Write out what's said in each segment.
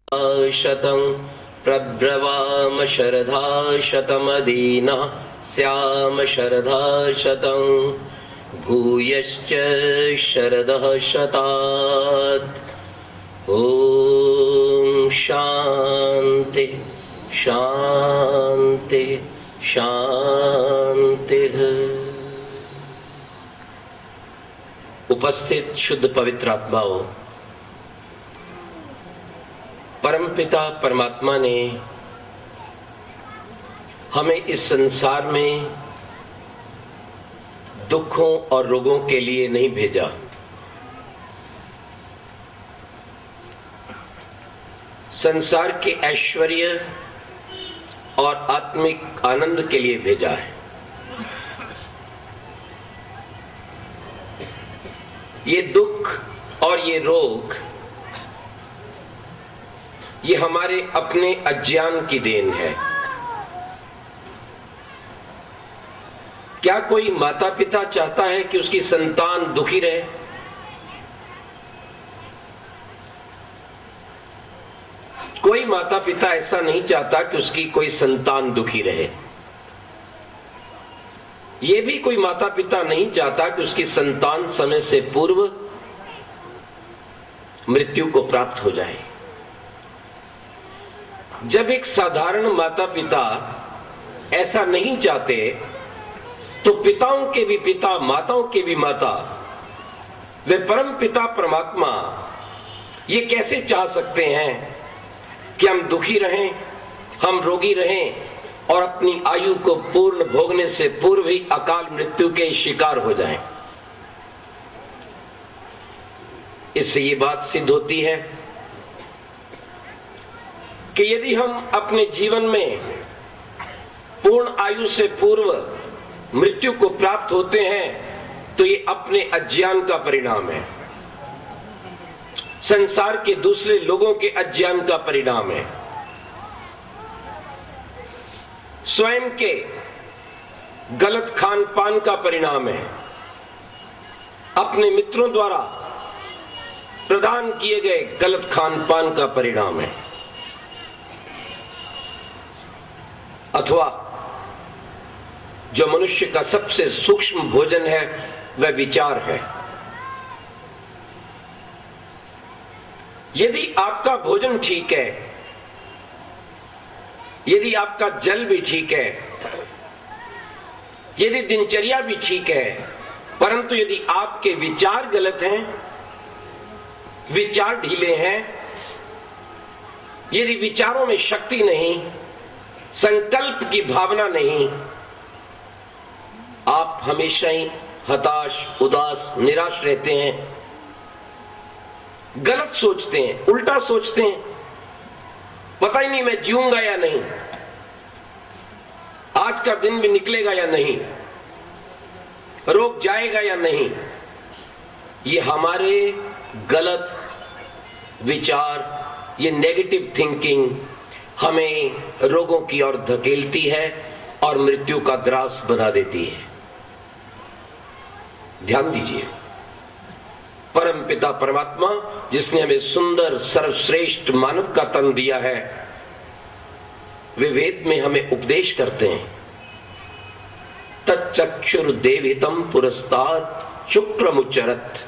शतं प्रब्रवाम शरधा शतमदीना स्याम शरधा शतं भूयश्च शरदः शतात्। ओम शांति शांति शांति। उपस्थित शुद्ध पवित्र आत्माओं, परमपिता परमात्मा ने हमें इस संसार में दुखों और रोगों के लिए नहीं भेजा, संसार के ऐश्वर्य और आत्मिक आनंद के लिए भेजा है। ये दुख और ये रोग ये हमारे अपने अज्ञान की देन है। क्या कोई माता पिता चाहता है कि उसकी संतान दुखी रहे? कोई माता पिता ऐसा नहीं चाहता कि उसकी कोई संतान दुखी रहे। यह भी कोई माता पिता नहीं चाहता कि उसकी संतान समय से पूर्व मृत्यु को प्राप्त हो जाए। जब एक साधारण माता पिता ऐसा नहीं चाहते तो पिताओं के भी पिता, माताओं के भी माता, वे परम पिता परमात्मा ये कैसे चाह सकते हैं कि हम दुखी रहें, हम रोगी रहें और अपनी आयु को पूर्ण भोगने से पूर्व ही अकाल मृत्यु के शिकार हो जाएं। इससे ये बात सिद्ध होती है कि यदि हम अपने जीवन में पूर्ण आयु से पूर्व मृत्यु को प्राप्त होते हैं तो ये अपने अज्ञान का परिणाम है, संसार के दूसरे लोगों के अज्ञान का परिणाम है, स्वयं के गलत खान पान का परिणाम है, अपने मित्रों द्वारा प्रदान किए गए गलत खान पान का परिणाम है, अथवा जो मनुष्य का सबसे सूक्ष्म भोजन है वह विचार है। यदि आपका भोजन ठीक है, यदि आपका जल भी ठीक है, यदि दिनचर्या भी ठीक है, परंतु यदि आपके विचार गलत हैं, विचार ढीले हैं, यदि विचारों में शक्ति नहीं, संकल्प की भावना नहीं, आप हमेशा ही हताश, उदास, निराश रहते हैं, गलत सोचते हैं, उल्टा सोचते हैं, पता ही नहीं मैं जीऊंगा या नहीं, आज का दिन भी निकलेगा या नहीं, रोग जाएगा या नहीं। ये हमारे गलत विचार, ये नेगेटिव थिंकिंग हमें रोगों की ओर धकेलती है और मृत्यु का ग्रास बना देती है। ध्यान दीजिए, परम पिता परमात्मा जिसने हमें सुंदर सर्वश्रेष्ठ मानव का तन दिया है, वे वेद में हमें उपदेश करते हैं, तच्चक्षुर्देवितम पुरस्तात् शुक्रमुच्चरत्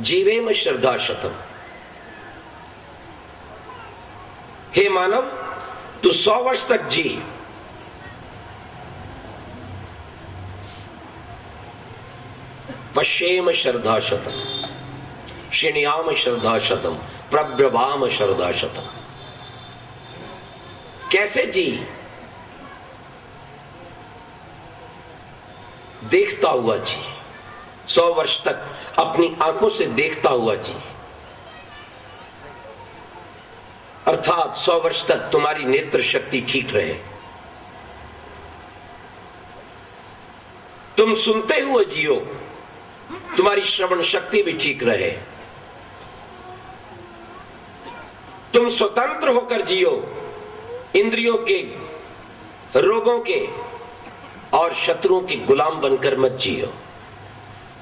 जीवेम श्रद्धा शतम। हे मानव, तू 100 वर्ष तक जी, पश्येम श्रद्धा शतम, शृणुयाम श्रद्धा शतम, प्रब्रवाम श्रद्धा शतम। कैसे जी? देखता हुआ जी, 100 वर्ष तक अपनी आंखों से देखता हुआ जी, अर्थात 100 वर्ष तक तुम्हारी नेत्र शक्ति ठीक रहे, तुम सुनते हुए जियो, तुम्हारी श्रवण शक्ति भी ठीक रहे, तुम स्वतंत्र होकर जियो, इंद्रियों के, रोगों के और शत्रुओं के गुलाम बनकर मत जियो।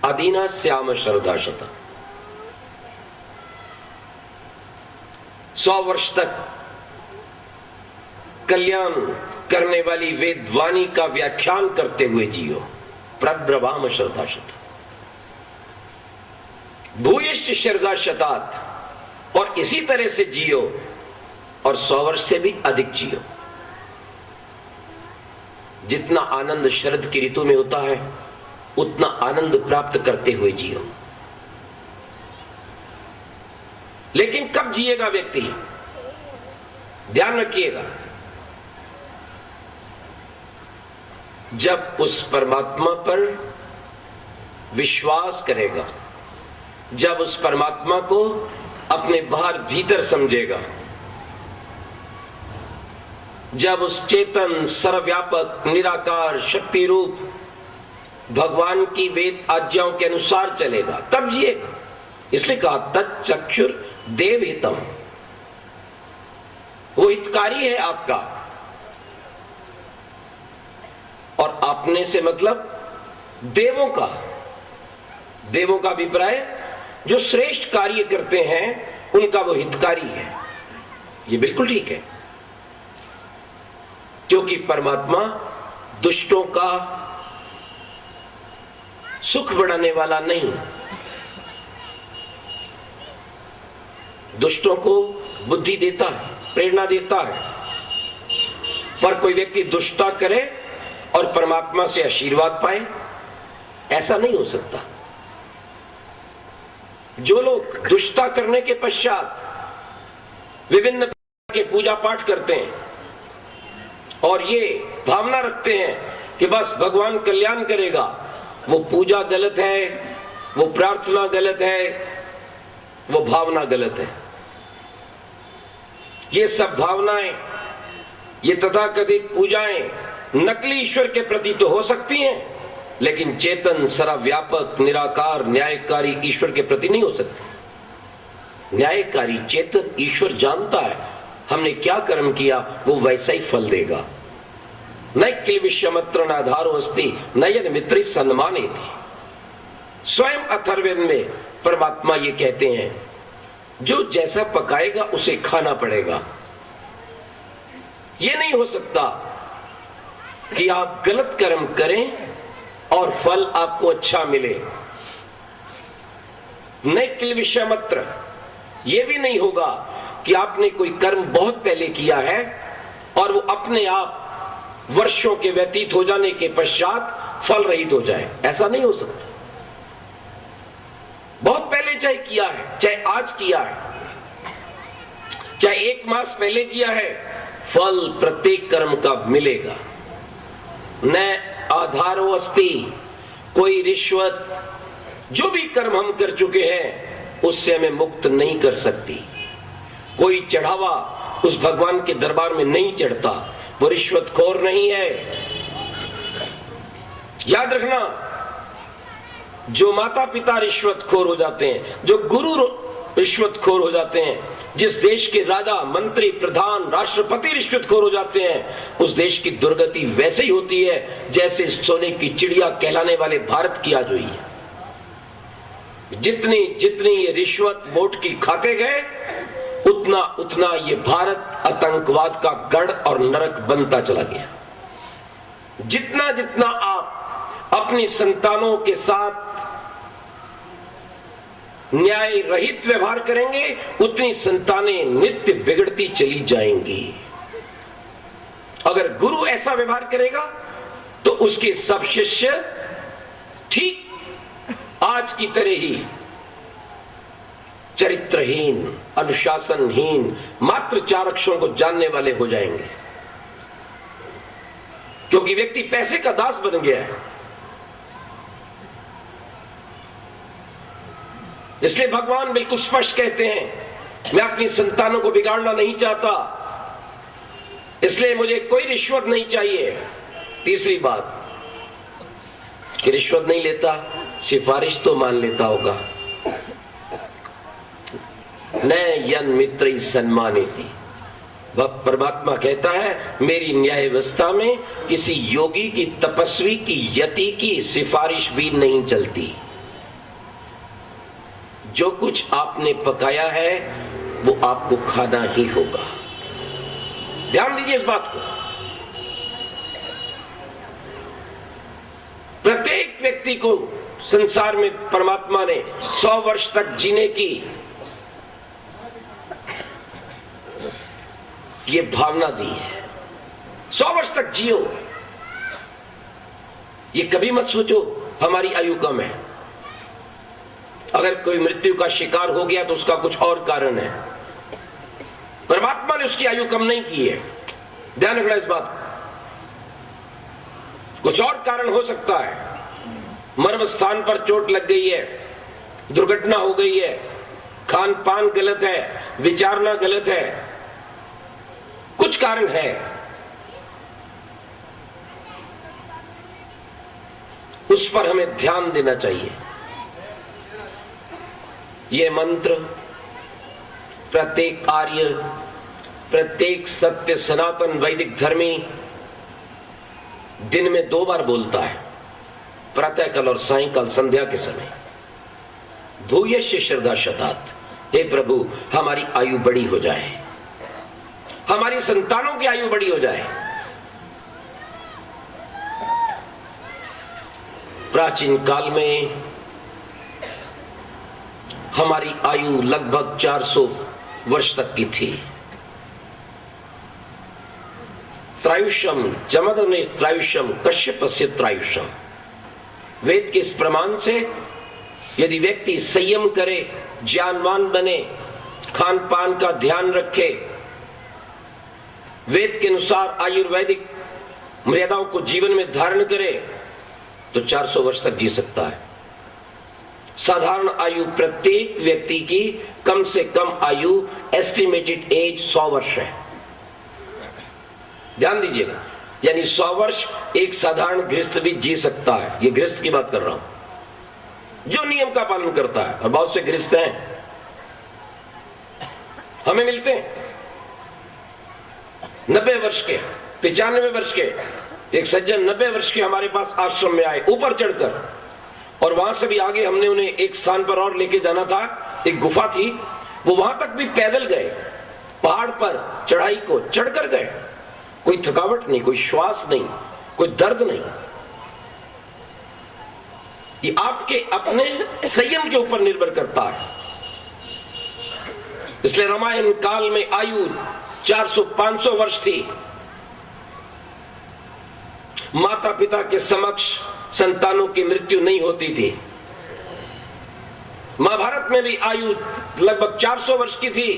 अदीना श्याम श्रद्धा शता। 100 वर्ष तक कल्याण करने वाली वेदवाणी का व्याख्यान करते हुए जियो। प्रब्रवाम श्रद्धा शत भूयश्च श्रद्धा शतात, और इसी तरह से जियो और 100 वर्ष से भी अधिक जियो। जितना आनंद शरद की ऋतु में होता है उतना आनंद प्राप्त करते हुए जियो। लेकिन कब जिएगा व्यक्ति, ध्यान रखिएगा, जब उस परमात्मा पर विश्वास करेगा, जब उस परमात्मा को अपने बाहर भीतर समझेगा, जब उस चेतन सर्वव्यापक निराकार शक्ति रूप भगवान की वेद आज्ञाओं के अनुसार चलेगा, तब जिएगा। इसलिए कहा तच्चक्षुर देव हितम, वो हितकारी है आपका। और आपने से मतलब देवों का, देवों का अभिप्राय जो श्रेष्ठ कार्य करते हैं उनका वो हितकारी है। ये बिल्कुल ठीक है, क्योंकि परमात्मा दुष्टों का सुख बढ़ाने वाला नहीं, दुष्टों को बुद्धि देता है, प्रेरणा देता है। पर कोई व्यक्ति दुष्टता करे और परमात्मा से आशीर्वाद पाए, ऐसा नहीं हो सकता। जो लोग दुष्टता करने के पश्चात विभिन्न प्रकार के पूजा पाठ करते हैं और ये भावना रखते हैं कि बस भगवान कल्याण करेगा, वो पूजा गलत है, वो प्रार्थना गलत है, वो भावना गलत है। ये सब भावनाएं, ये तथाकथित पूजाएं नकली ईश्वर के प्रति तो हो सकती हैं, लेकिन चेतन सर्वव्यापक निराकार न्यायकारी ईश्वर के प्रति नहीं हो सकती। न्यायकारी चेतन ईश्वर जानता है हमने क्या कर्म किया, वो वैसा ही फल देगा। न किल विश्वमत्र नाधारो अस्ति नयन मित्री सन्माने थी। स्वयं अथर्ववेद में परमात्मा ये कहते हैं, जो जैसा पकाएगा उसे खाना पड़ेगा। ये नहीं हो सकता कि आप गलत कर्म करें और फल आपको अच्छा मिले। न किल विश्वमत्र, यह भी नहीं होगा कि आपने कोई कर्म बहुत पहले किया है और वो अपने आप वर्षों के व्यतीत हो जाने के पश्चात फल रहित हो जाए, ऐसा नहीं हो सकता। बहुत पहले चाहे किया है, चाहे आज किया है, चाहे 1 मास पहले किया है, फल प्रत्येक कर्म का मिलेगा। न आधारो अस्ति, कोई रिश्वत, जो भी कर्म हम कर चुके हैं उससे हमें मुक्त नहीं कर सकती। कोई चढ़ावा उस भगवान के दरबार में नहीं चढ़ता, वो रिश्वतखोर नहीं है। याद रखना, जो माता पिता रिश्वतखोर हो जाते हैं, जो गुरु रिश्वतखोर हो जाते हैं, जिस देश के राजा मंत्री प्रधान राष्ट्रपति रिश्वतखोर हो जाते हैं, उस देश की दुर्गति वैसे ही होती है जैसे सोने की चिड़िया कहलाने वाले भारत की आज हुई है। जितनी जितनी ये रिश्वत वोट की खाते गए, उतना उतना ये भारत आतंकवाद का गढ़ और नरक बनता चला गया। जितना जितना आप अपनी संतानों के साथ न्याय रहित व्यवहार करेंगे, उतनी संतानें नित्य बिगड़ती चली जाएंगी। अगर गुरु ऐसा व्यवहार करेगा तो उसके सब शिष्य ठीक आज की तरह ही चरित्रहीन, अनुशासनहीन, मात्र 4 अक्षरों को जानने वाले हो जाएंगे, क्योंकि व्यक्ति पैसे का दास बन गया है। इसलिए भगवान बिल्कुल स्पष्ट कहते हैं, मैं अपनी संतानों को बिगाड़ना नहीं चाहता, इसलिए मुझे कोई रिश्वत नहीं चाहिए। तीसरी बात कि रिश्वत नहीं लेता, सिफारिश तो मान लेता होगा। न यन मित्र सम्मानिति, परमात्मा कहता है मेरी न्याय व्यवस्था में किसी योगी की, तपस्वी की, यति की सिफारिश भी नहीं चलती। जो कुछ आपने पकाया है वो आपको खाना ही होगा। ध्यान दीजिए इस बात को। प्रत्येक व्यक्ति को संसार में परमात्मा ने 100 वर्ष तक जीने की ये भावना दी है। 100 वर्ष तक जियो। ये कभी मत सोचो हमारी आयु कम है। अगर कोई मृत्यु का शिकार हो गया तो उसका कुछ और कारण है। परमात्मा ने उसकी आयु कम नहीं की है। ध्यान रखना इस बात। कुछ और कारण हो सकता है। मर्म स्थान पर चोट लग गई है, दुर्घटना हो गई है, खान पान गलत है, विचारना गलत है, कुछ कारण है। उस पर हमें ध्यान देना चाहिए। यह मंत्र प्रत्येक आर्य, प्रत्येक सत्य सनातन वैदिक धर्मी दिन में 2 बार बोलता है, प्रातःकाल और सायंकाल संध्या के समय। भूयस्य श्रद्धा शतात। हे प्रभु, हमारी आयु बड़ी हो जाए, हमारी संतानों की आयु बड़ी हो जाए। प्राचीन काल में हमारी आयु लगभग 400 वर्ष तक की थी। त्रायुष्यम जमदग्नि त्रायुष्यम कश्यपस्य त्रायुष्यम। वेद के इस प्रमाण से यदि व्यक्ति संयम करे, ज्ञानवान बने, खान पान का ध्यान रखे, वेद के अनुसार आयुर्वेदिक मर्यादाओं को जीवन में धारण करे तो 400 वर्ष तक जी सकता है। साधारण आयु प्रत्येक व्यक्ति की कम से कम आयु एस्टिमेटेड एज 100 वर्ष है। ध्यान दीजिएगा, यानी 100 वर्ष एक साधारण गृहस्थ भी जी सकता है। ये गृहस्थ की बात कर रहा हूं जो नियम का पालन करता है। और बहुत से गृहस्थ हैं हमें मिलते हैं 90 वर्ष के, 95 वर्ष के। एक सज्जन 90 वर्ष के हमारे पास आश्रम में आए ऊपर चढ़कर, और वहां से भी आगे हमने उन्हें एक स्थान पर और लेके जाना था। एक गुफा थी, वो वहां तक भी पैदल गए, पहाड़ पर चढ़ाई को चढ़कर गए। कोई थकावट नहीं, कोई श्वास नहीं, कोई दर्द नहीं। ये आपके अपने संयम के ऊपर निर्भर करता है। इसलिए रामायण काल में आयु 400-500 वर्ष थी। माता पिता के समक्ष संतानों की मृत्यु नहीं होती थी। महाभारत में भी आयु लगभग 400 वर्ष की थी।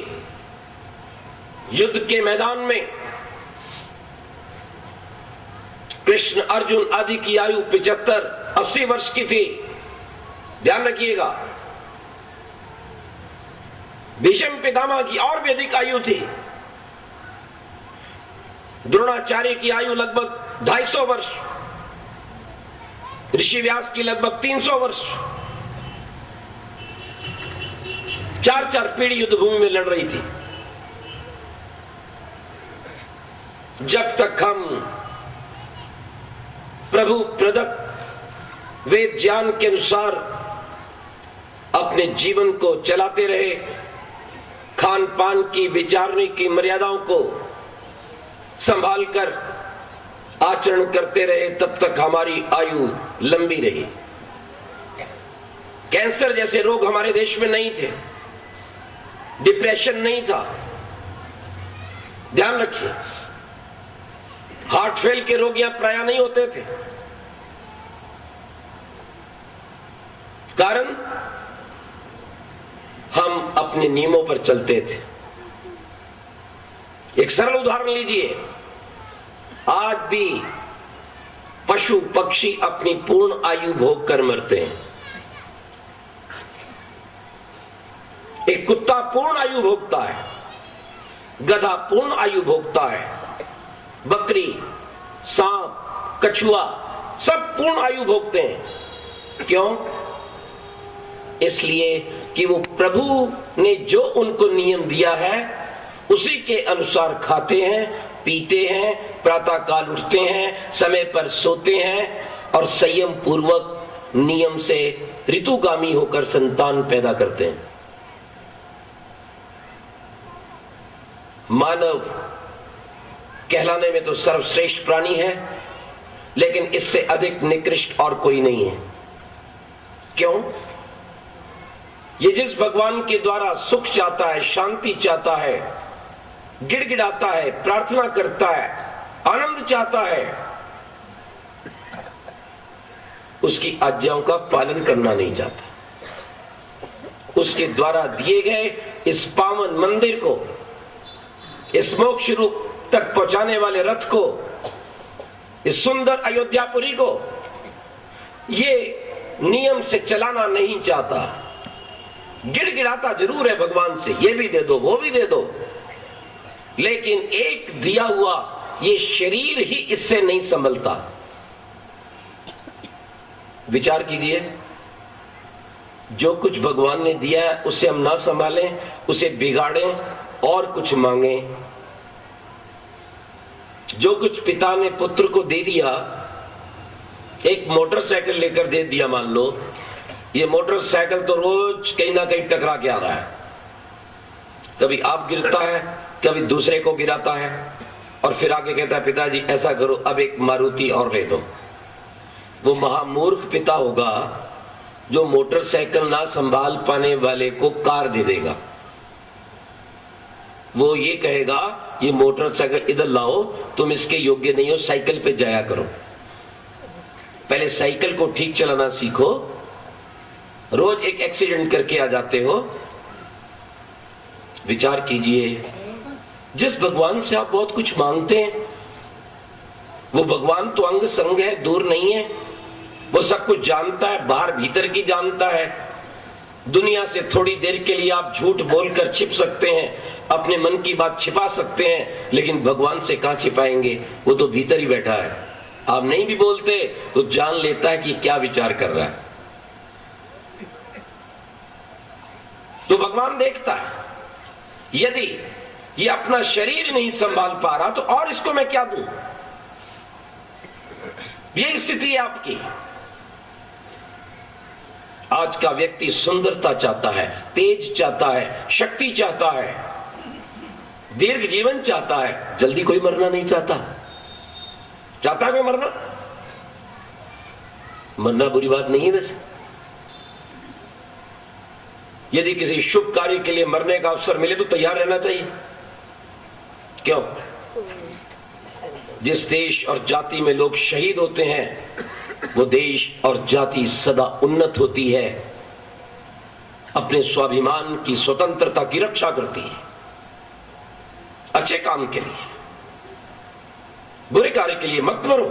युद्ध के मैदान में कृष्ण अर्जुन आदि की आयु 75-80 वर्ष की थी। ध्यान रखिएगा। भीष्म पितामह की और भी अधिक आयु थी। द्रोणाचार्य की आयु लगभग 250 वर्ष, ऋषि व्यास की लगभग 300 वर्ष। 4-4 पीढ़ी युद्ध भूमि में लड़ रही थी। जब तक हम प्रभु प्रदत्त वेद ज्ञान के अनुसार अपने जीवन को चलाते रहे, खान पान की विचारने की मर्यादाओं को संभाल कर आचरण करते रहे, तब तक हमारी आयु लंबी रही। कैंसर जैसे रोग हमारे देश में नहीं थे, डिप्रेशन नहीं था। ध्यान रखिए, हार्ट फेल के रोग यहां प्राय नहीं होते थे। कारण हम अपने नियमों पर चलते थे। एक सरल उदाहरण लीजिए, आज भी पशु पक्षी अपनी पूर्ण आयु भोग कर मरते हैं। एक कुत्ता पूर्ण आयु भोगता है, गधा पूर्ण आयु भोगता है, बकरी, सांप, कछुआ सब पूर्ण आयु भोगते हैं। क्यों? इसलिए कि वो प्रभु ने जो उनको नियम दिया है उसी के अनुसार खाते हैं, पीते हैं, प्रातः काल उठते हैं, समय पर सोते हैं और संयम पूर्वक नियम से ऋतुगामी होकर संतान पैदा करते हैं। मानव कहलाने में तो सर्वश्रेष्ठ प्राणी है, लेकिन इससे अधिक निकृष्ट और कोई नहीं है। क्यों? ये जिस भगवान के द्वारा सुख चाहता है, शांति चाहता है, गिड़गिड़ाता है, प्रार्थना करता है, आनंद चाहता है, उसकी आज्ञाओं का पालन करना नहीं चाहता। उसके द्वारा दिए गए इस पावन मंदिर को, इस मोक्ष रूप तक पहुंचाने वाले रथ को, इस सुंदर अयोध्यापुरी को ये नियम से चलाना नहीं चाहता। गिड़गिड़ाता जरूर है भगवान से, ये भी दे दो, वो भी दे दो, लेकिन एक दिया हुआ ये शरीर ही इससे नहीं संभलता। विचार कीजिए, जो कुछ भगवान ने दिया है उसे हम ना संभालें, उसे बिगाड़ें और कुछ मांगें। जो कुछ पिता ने पुत्र को दे दिया, एक मोटरसाइकिल लेकर दे दिया, मान लो ये मोटरसाइकिल तो रोज कहीं ना कहीं टकरा के आ रहा है, कभी आप गिरता है, कभी दूसरे को गिराता है, और फिर आके कहता है पिताजी ऐसा करो अब एक मारुति और ले दो। वो महामूर्ख पिता होगा जो मोटरसाइकिल ना संभाल पाने वाले को कार दे देगा। वो ये कहेगा ये मोटरसाइकिल इधर लाओ, तुम इसके योग्य नहीं हो, साइकिल पे जाया करो। पहले साइकिल को ठीक चलाना सीखो, रोज एक एक्सीडेंट करके आ जाते हो। विचार कीजिए, जिस भगवान से आप बहुत कुछ मांगते हैं वो भगवान तो अंग संग है, दूर नहीं है। वो सब कुछ जानता है, बाहर भीतर की जानता है। दुनिया से थोड़ी देर के लिए आप झूठ बोलकर छिप सकते हैं, अपने मन की बात छिपा सकते हैं, लेकिन भगवान से कहां छिपाएंगे? वो तो भीतर ही बैठा है। आप नहीं भी बोलते तो जान लेता है कि क्या विचार कर रहा है। तो भगवान देखता है, यदि ये अपना शरीर नहीं संभाल पा रहा तो और इसको मैं क्या दूं? ये स्थिति है आपकी। आज का व्यक्ति सुंदरता चाहता है, तेज चाहता है, शक्ति चाहता है, दीर्घ जीवन चाहता है, जल्दी कोई मरना नहीं चाहता। चाहता है कोई मरना? मरना बुरी बात नहीं है वैसे। यदि किसी शुभ कार्य के लिए मरने का अवसर मिले तो तैयार रहना चाहिए। क्यों? जिस देश और जाति में लोग शहीद होते हैं वो देश और जाति सदा उन्नत होती है, अपने स्वाभिमान की, स्वतंत्रता की रक्षा करती है, अच्छे काम के लिए। बुरे कार्य के लिए मत मरो।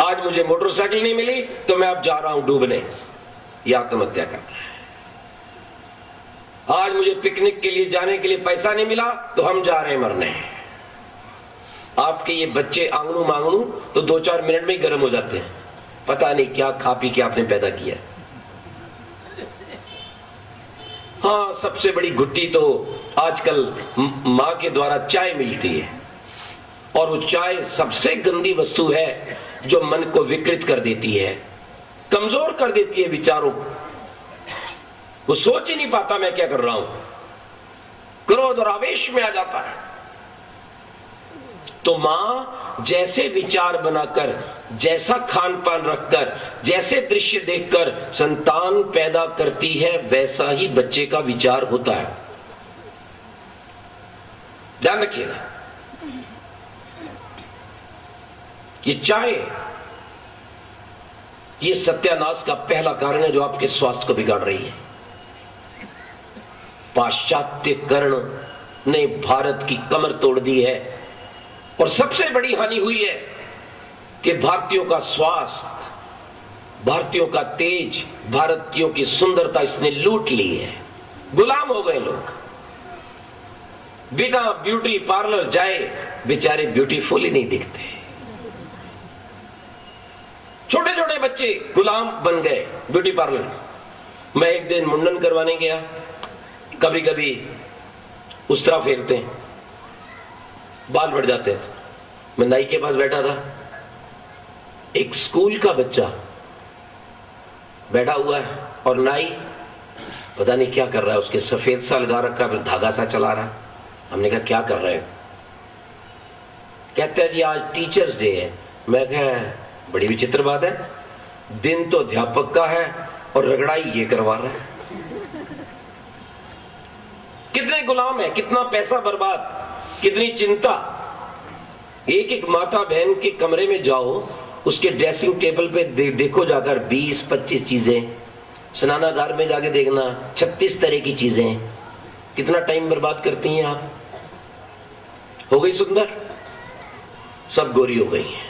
आज मुझे मोटरसाइकिल नहीं मिली तो मैं अब जा रहा हूं डूबने या आत्महत्या करना है। आज मुझे पिकनिक के लिए जाने के लिए पैसा नहीं मिला तो हम जा रहे हैं मरने। आपके ये बच्चे आंगनू मांगनू तो 2-4 मिनट में ही गर्म हो जाते हैं, पता नहीं क्या खा पी के आपने पैदा किया। हाँ, सबसे बड़ी घुट्टी तो आजकल मां के द्वारा चाय मिलती है, और वो चाय सबसे गंदी वस्तु है जो मन को विकृत कर देती है, कमजोर कर देती है विचारों को। वो सोच ही नहीं पाता मैं क्या कर रहा हूं, क्रोध और आवेश में आ जाता है। तो मां जैसे विचार बनाकर, जैसा खान पान रखकर, जैसे दृश्य देखकर संतान पैदा करती है, वैसा ही बच्चे का विचार होता है। ध्यान रखिएगा। ये चाय, ये सत्यानाश का पहला कारण है जो आपके स्वास्थ्य को बिगाड़ रही है। पाश्चात्यकरण ने भारत की कमर तोड़ दी है, और सबसे बड़ी हानि हुई है कि भारतीयों का स्वास्थ्य, भारतीयों का तेज, भारतीयों की सुंदरता इसने लूट ली है। गुलाम हो गए लोग। बिना ब्यूटी पार्लर जाए बेचारे ब्यूटीफुल ही नहीं दिखते। छोटे छोटे बच्चे गुलाम बन गए ब्यूटी पार्लर। मैं एक दिन मुंडन करवाने गया, कभी कभी उस तरह फेरते हैं, बाल बढ़ जाते हैं। मैं नाई के पास बैठा था, एक स्कूल का बच्चा बैठा हुआ है और नाई पता नहीं क्या कर रहा है, उसके सफेद सा लगा रखा, फिर धागा सा चला रहा है। हमने कहा क्या कर रहे हो? कहते हैं जी आज टीचर्स डे है। मैं कहा बड़ी विचित्र बात है, दिन तो अध्यापक का है और रगड़ाई ये करवा रहा है। कितने गुलाम है, कितना पैसा बर्बाद, कितनी चिंता। एक एक माता बहन के कमरे में जाओ, उसके ड्रेसिंग टेबल पे देखो जाकर 20-25 चीजें, स्नानागार में जाके देखना 36 तरह की चीजें। कितना टाइम बर्बाद करती हैं आप। हो गई सुंदर, सब गोरी हो गई है,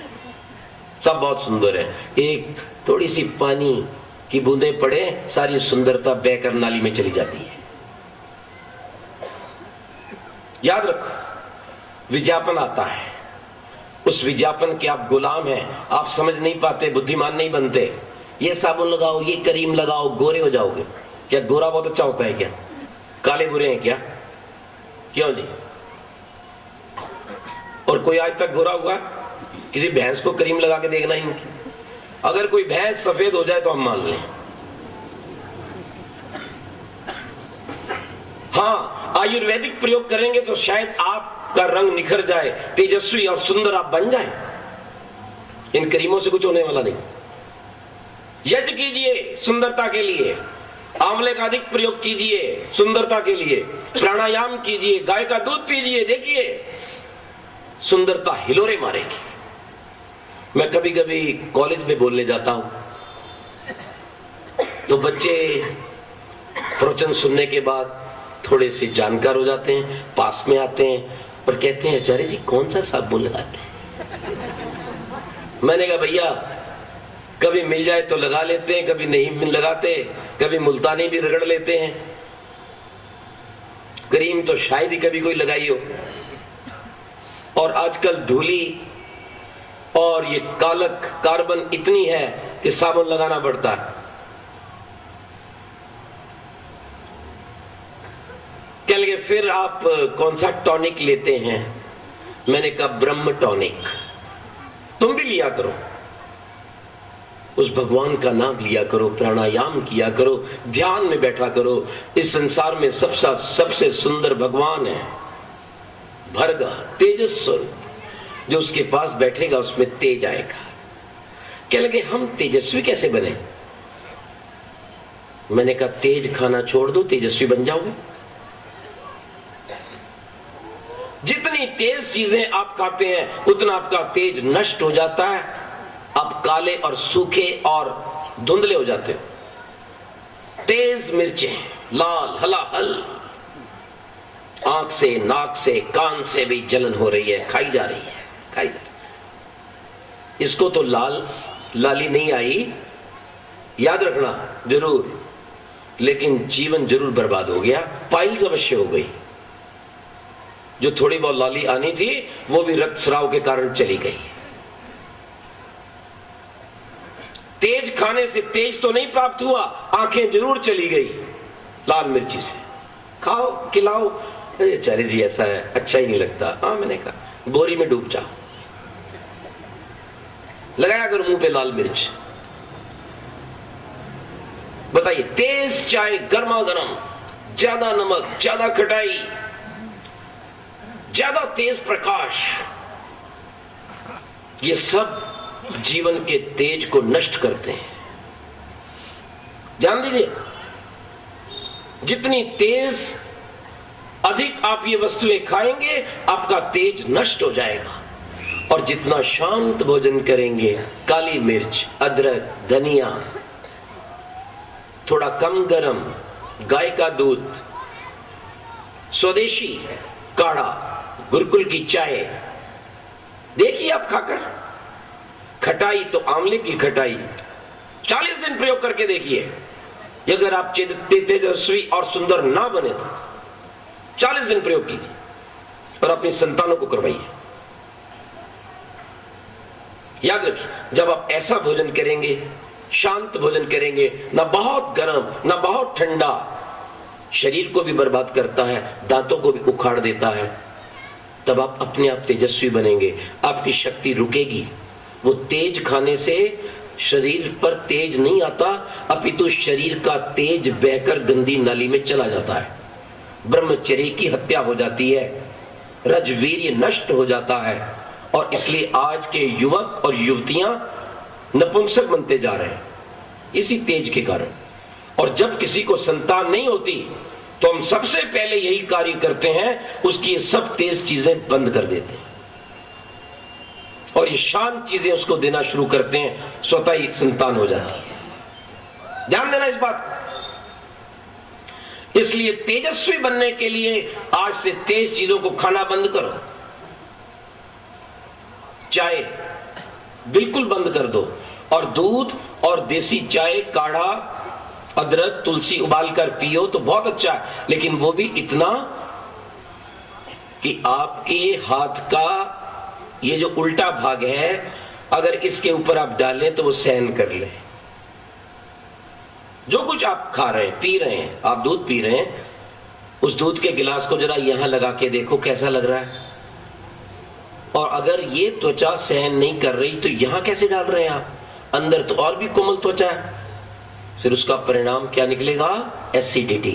सब बहुत सुंदर है। एक थोड़ी सी पानी की बूंदें पड़े, सारी सुंदरता बहकर नाली में चली जाती है। याद रखो, विज्ञापन आता है, उस विज्ञापन के आप गुलाम हैं, आप समझ नहीं पाते, बुद्धिमान नहीं बनते। ये साबुन लगाओ, ये क्रीम लगाओ, गोरे हो जाओगे। क्या गोरा बहुत अच्छा होता है क्या? काले बुरे हैं क्या? क्यों जी? और कोई आज तक गोरा हुआ? किसी भैंस को क्रीम लगा के देखना ही नहीं। अगर कोई भैंस सफेद हो जाए तो हम मान लें। हाँ, आयुर्वेदिक प्रयोग करेंगे तो शायद आपका रंग निखर जाए, तेजस्वी और सुंदर आप बन जाएं। इन क्रीमों से कुछ होने वाला नहीं। यज्ञ कीजिए सुंदरता के लिए, आंवले का अधिक प्रयोग कीजिए सुंदरता के लिए, प्राणायाम कीजिए, गाय का दूध पीजिए, देखिए सुंदरता हिलोरे मारेगी। मैं कभी कभी कॉलेज में बोलने जाता हूं तो बच्चे प्रवचन सुनने के बाद थोड़े से जानकार हो जाते हैं, पास में आते हैं और कहते हैं आचार्य जी कौन सा साबुन लगाते हैं? मैंने कहा भैया कभी मिल जाए तो लगा लेते हैं, कभी नहीं लगाते, कभी मुल्तानी भी रगड़ लेते हैं, क्रीम तो शायद ही कभी कोई लगाई हो। और आजकल धूली और ये कालक कार्बन इतनी है कि साबुन लगाना पड़ता है। कह लगे फिर आप कौन सा टॉनिक लेते हैं? मैंने कहा ब्रह्म टॉनिक। तुम भी लिया करो, उस भगवान का नाम लिया करो, प्राणायाम किया करो, ध्यान में बैठा करो। इस संसार में सबसे सुंदर भगवान है, भर्ग तेजस स्वरूप। जो उसके पास बैठेगा उसमें तेज आएगा। क्या लगे हम तेजस्वी कैसे बने? मैंने कहा तेज खाना छोड़ दो, तेजस्वी बन जाओगे। जितनी तेज चीजें आप खाते हैं उतना आपका तेज नष्ट हो जाता है, आप काले और सूखे और धुंधले हो जाते हो। तेज मिर्चें, लाल हलाहल, आंख से, नाक से, कान से भी जलन हो रही है, खाई जा रही है, खाई जा रही है। इसको तो लाली नहीं आई, याद रखना जरूर, लेकिन जीवन जरूर बर्बाद हो गया, पाइल्स अवश्य हो गई। जो थोड़ी बहुत लाली आनी थी वो भी रक्तस्राव के कारण चली गई। तेज खाने से तेज तो नहीं प्राप्त हुआ, आंखें जरूर चली गई लाल मिर्ची से। खाओ, खिलाओ, आचार्य जी ऐसा है, अच्छा ही नहीं लगता। हाँ, मैंने कहा बोरी में डूब जाओ, लगाया करो मुंह पे लाल मिर्च। बताइए, तेज चाय, गर्मा गर्म, ज्यादा नमक, ज्यादा खटाई, ज्यादा तेज प्रकाश, ये सब जीवन के तेज को नष्ट करते हैं। ध्यान दीजिए, जितनी तेज अधिक आप ये वस्तुएं खाएंगे आपका तेज नष्ट हो जाएगा। और जितना शांत भोजन करेंगे, काली मिर्च, अदरक, धनिया, थोड़ा कम गरम, गाय का दूध, स्वदेशी काढ़ा, गुरुकुल की चाय, देखिए आप खाकर। खटाई तो आंवले की खटाई 40 दिन प्रयोग करके देखिए। अगर आप तेजस्वी और सुंदर ना बने तो 40 दिन प्रयोग कीजिए और अपनी संतानों को करवाइए। याद रखिए, जब आप ऐसा भोजन करेंगे, शांत भोजन करेंगे, ना बहुत गर्म ना बहुत ठंडा, शरीर को भी बर्बाद करता है, दांतों को भी उखाड़ देता है, तब आप अपने आप तेजस्वी बनेंगे, आपकी शक्ति रुकेगी। वो तेज खाने से शरीर पर तेज नहीं आता, अपितु शरीर का तेज बहकर गंदी नाली में चला जाता है। ब्रह्मचर्य की हत्या हो जाती है, रजवीर्य नष्ट हो जाता है, और इसलिए आज के युवक और युवतियां नपुंसक बनते जा रहे हैं इसी तेज के कारण। और जब किसी को संतान नहीं होती तो हम सबसे पहले यही कार्य करते हैं, उसकी ये सब तेज चीजें बंद कर देते हैं और ये शांत चीजें उसको देना शुरू करते हैं, स्वतः ही संतान हो जाती है। ध्यान देना इस बात। इसलिए तेजस्वी बनने के लिए आज से तेज चीजों को खाना बंद करो। चाय बिल्कुल बंद कर दो, और दूध और देसी चाय, काढ़ा, अदरक, तुलसी उबाल कर पियो तो बहुत अच्छा है, लेकिन वो भी इतना कि आपके हाथ का ये जो उल्टा भाग है, अगर इसके ऊपर आप डालें तो वो सहन कर ले। जो कुछ आप खा रहे हैं, पी रहे हैं, आप दूध पी रहे हैं, उस दूध के गिलास को जरा यहां लगा के देखो कैसा लग रहा है। और अगर ये त्वचा सहन नहीं कर रही तो यहां कैसे डाल रहे हैं आप? अंदर तो और भी कोमल त्वचा है। फिर उसका परिणाम क्या निकलेगा? एसिडिटी।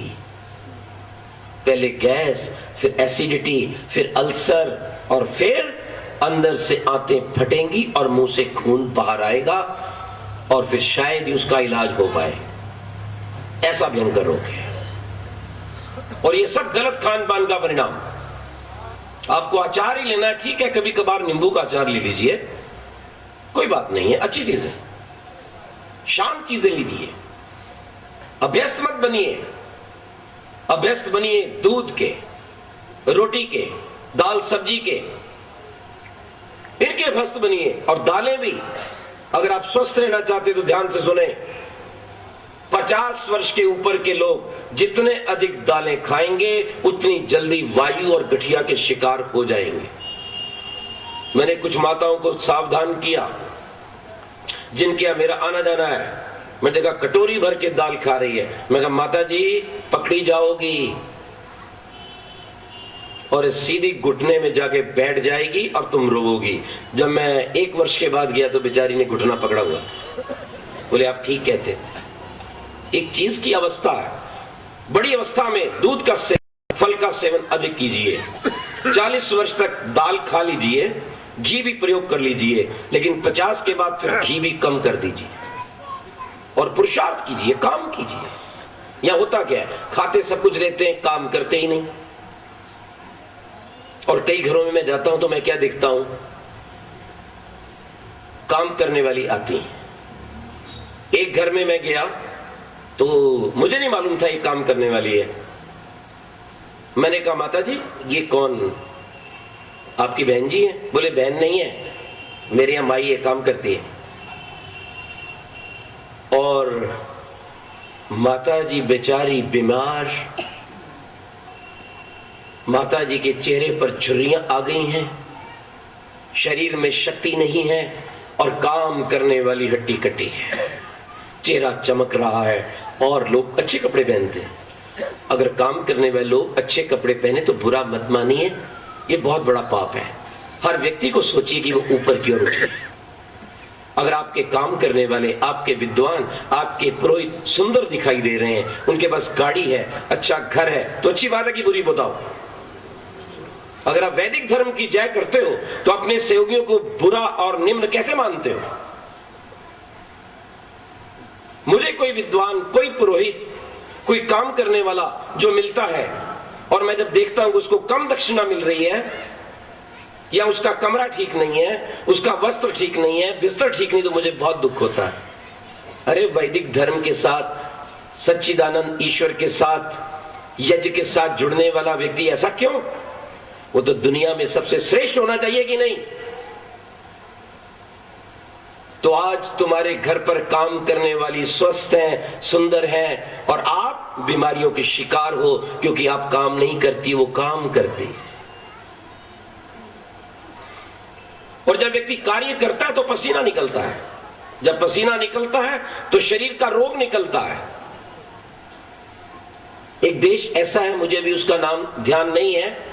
पहले गैस, फिर एसिडिटी, फिर अल्सर, और फिर अंदर से आंतें फटेंगी और मुंह से खून बाहर आएगा, और फिर शायद ही उसका इलाज हो पाए। ऐसा भयंकर रोग है, और ये सब गलत खान पान का परिणाम। आपको अचार ही लेना है, ठीक है, कभी कभार नींबू का अचार ले लीजिए, कोई बात नहीं है, अच्छी चीज है। शांत चीजें लीजिए, अभ्यस्त मत बनिए। अभ्यस्त बनिए दूध के, रोटी के, दाल सब्जी के, इनके अभ्यस्त बनिए। और दालें भी, अगर आप स्वस्थ रहना चाहते तो ध्यान से सुने, 50 वर्ष के ऊपर के लोग जितने अधिक दालें खाएंगे उतनी जल्दी वायु और गठिया के शिकार हो जाएंगे। मैंने कुछ माताओं को सावधान किया जिनके यहाँ मेरा आना जाना है। मैं देखा कटोरी भर के दाल खा रही है। मैं कहा माता जी पकड़ी जाओगी, और सीधी घुटने में जाके बैठ जाएगी और तुम रोओगी। जब मैं 1 वर्ष के बाद गया तो बेचारी ने घुटना पकड़ा हुआ। बोले आप ठीक कहते थे। एक चीज की अवस्था है, बड़ी अवस्था में दूध का सेवन, फल का सेवन अधिक कीजिए। 40 वर्ष तक दाल खा लीजिए, घी भी प्रयोग कर लीजिए, लेकिन 50 के बाद फिर घी भी कम कर दीजिए और पुरुषार्थ कीजिए, काम कीजिए। यहां होता क्या है, खाते सब कुछ रहते हैं, काम करते ही नहीं। और कई घरों में मैं जाता हूं तो मैं क्या देखता हूं, काम करने वाली आती हैं। एक घर में मैं गया तो मुझे नहीं मालूम था ये काम करने वाली है। मैंने कहा माता जी ये कौन, आपकी बहन जी है? बोले बहन नहीं है, मेरे यहां माई है, काम करती है। और माता जी बेचारी बीमार, माता जी के चेहरे पर झुर्रियां आ गई हैं, शरीर में शक्ति नहीं है, और काम करने वाली हड्डी कट्टी है, चेहरा चमक रहा है, और लोग अच्छे कपड़े पहनते हैं। अगर काम करने वाले लोग अच्छे कपड़े पहने तो बुरा मत मानिए, ये बहुत बड़ा पाप है। हर व्यक्ति को सोचिए कि वो ऊपर की ओर उठे। अगर आपके काम करने वाले, आपके विद्वान, आपके पुरोहित सुंदर दिखाई दे रहे हैं, उनके पास गाड़ी है, अच्छा घर है, तो अच्छी बात है कि बुरी बताओ। अगर आप वैदिक धर्म की जय करते हो तो अपने सहयोगियों को बुरा और निम्न कैसे मानते हो? मुझे कोई विद्वान, कोई पुरोहित, कोई काम करने वाला जो मिलता है, और मैं जब देखता हूं उसको कम दक्षिणा मिल रही है, या उसका कमरा ठीक नहीं है, उसका वस्त्र ठीक नहीं है, बिस्तर ठीक नहीं, तो मुझे बहुत दुख होता है। अरे वैदिक धर्म के साथ, सच्चिदानंद ईश्वर के साथ, यज्ञ के साथ जुड़ने वाला व्यक्ति ऐसा क्यों? वो तो दुनिया में सबसे श्रेष्ठ होना चाहिए कि नहीं? तो आज तुम्हारे घर पर काम करने वाली स्वस्थ हैं, सुंदर हैं, और आप बीमारियों के शिकार हो क्योंकि आप काम नहीं करती, वो काम करती। और जब व्यक्ति कार्य करता है तो पसीना निकलता है, जब पसीना निकलता है तो शरीर का रोग निकलता है। एक देश ऐसा है, मुझे भी उसका नाम ध्यान नहीं है,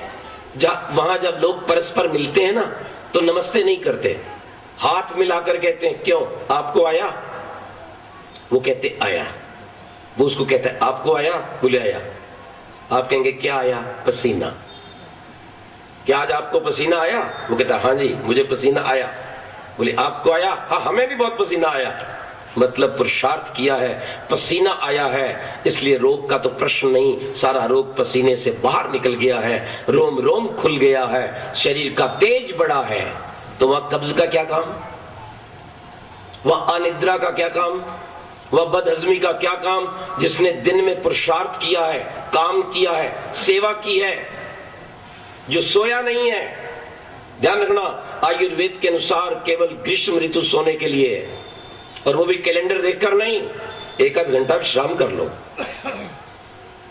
वहां जब लोग परस्पर मिलते हैं ना तो नमस्ते नहीं करते, हाथ मिलाकर कहते हैं क्यों, आपको आया? वो कहते आया। वो उसको कहता है आपको आया? बोले आया। आप कहेंगे क्या आया? पसीना। क्या आज आपको पसीना आया? वो कहता है हाँ जी मुझे पसीना आया। बोले आपको आया? हाँ हमें भी बहुत पसीना आया। मतलब पुरुषार्थ किया है, पसीना आया है, इसलिए रोग का तो प्रश्न नहीं, सारा रोग पसीने से बाहर निकल गया है, रोम रोम खुल गया है, शरीर का तेज बढ़ा है। तो वहां कब्ज का क्या काम, वहां अनिद्रा का क्या काम, वह बदहजमी का क्या काम? जिसने दिन में पुरुषार्थ किया है, काम किया है, सेवा की है, जो सोया नहीं है। ध्यान रखना, आयुर्वेद के अनुसार केवल ग्रीष्म ऋतु सोने के लिए है, और वो भी कैलेंडर देखकर नहीं, एक आध घंटा विश्राम कर लो।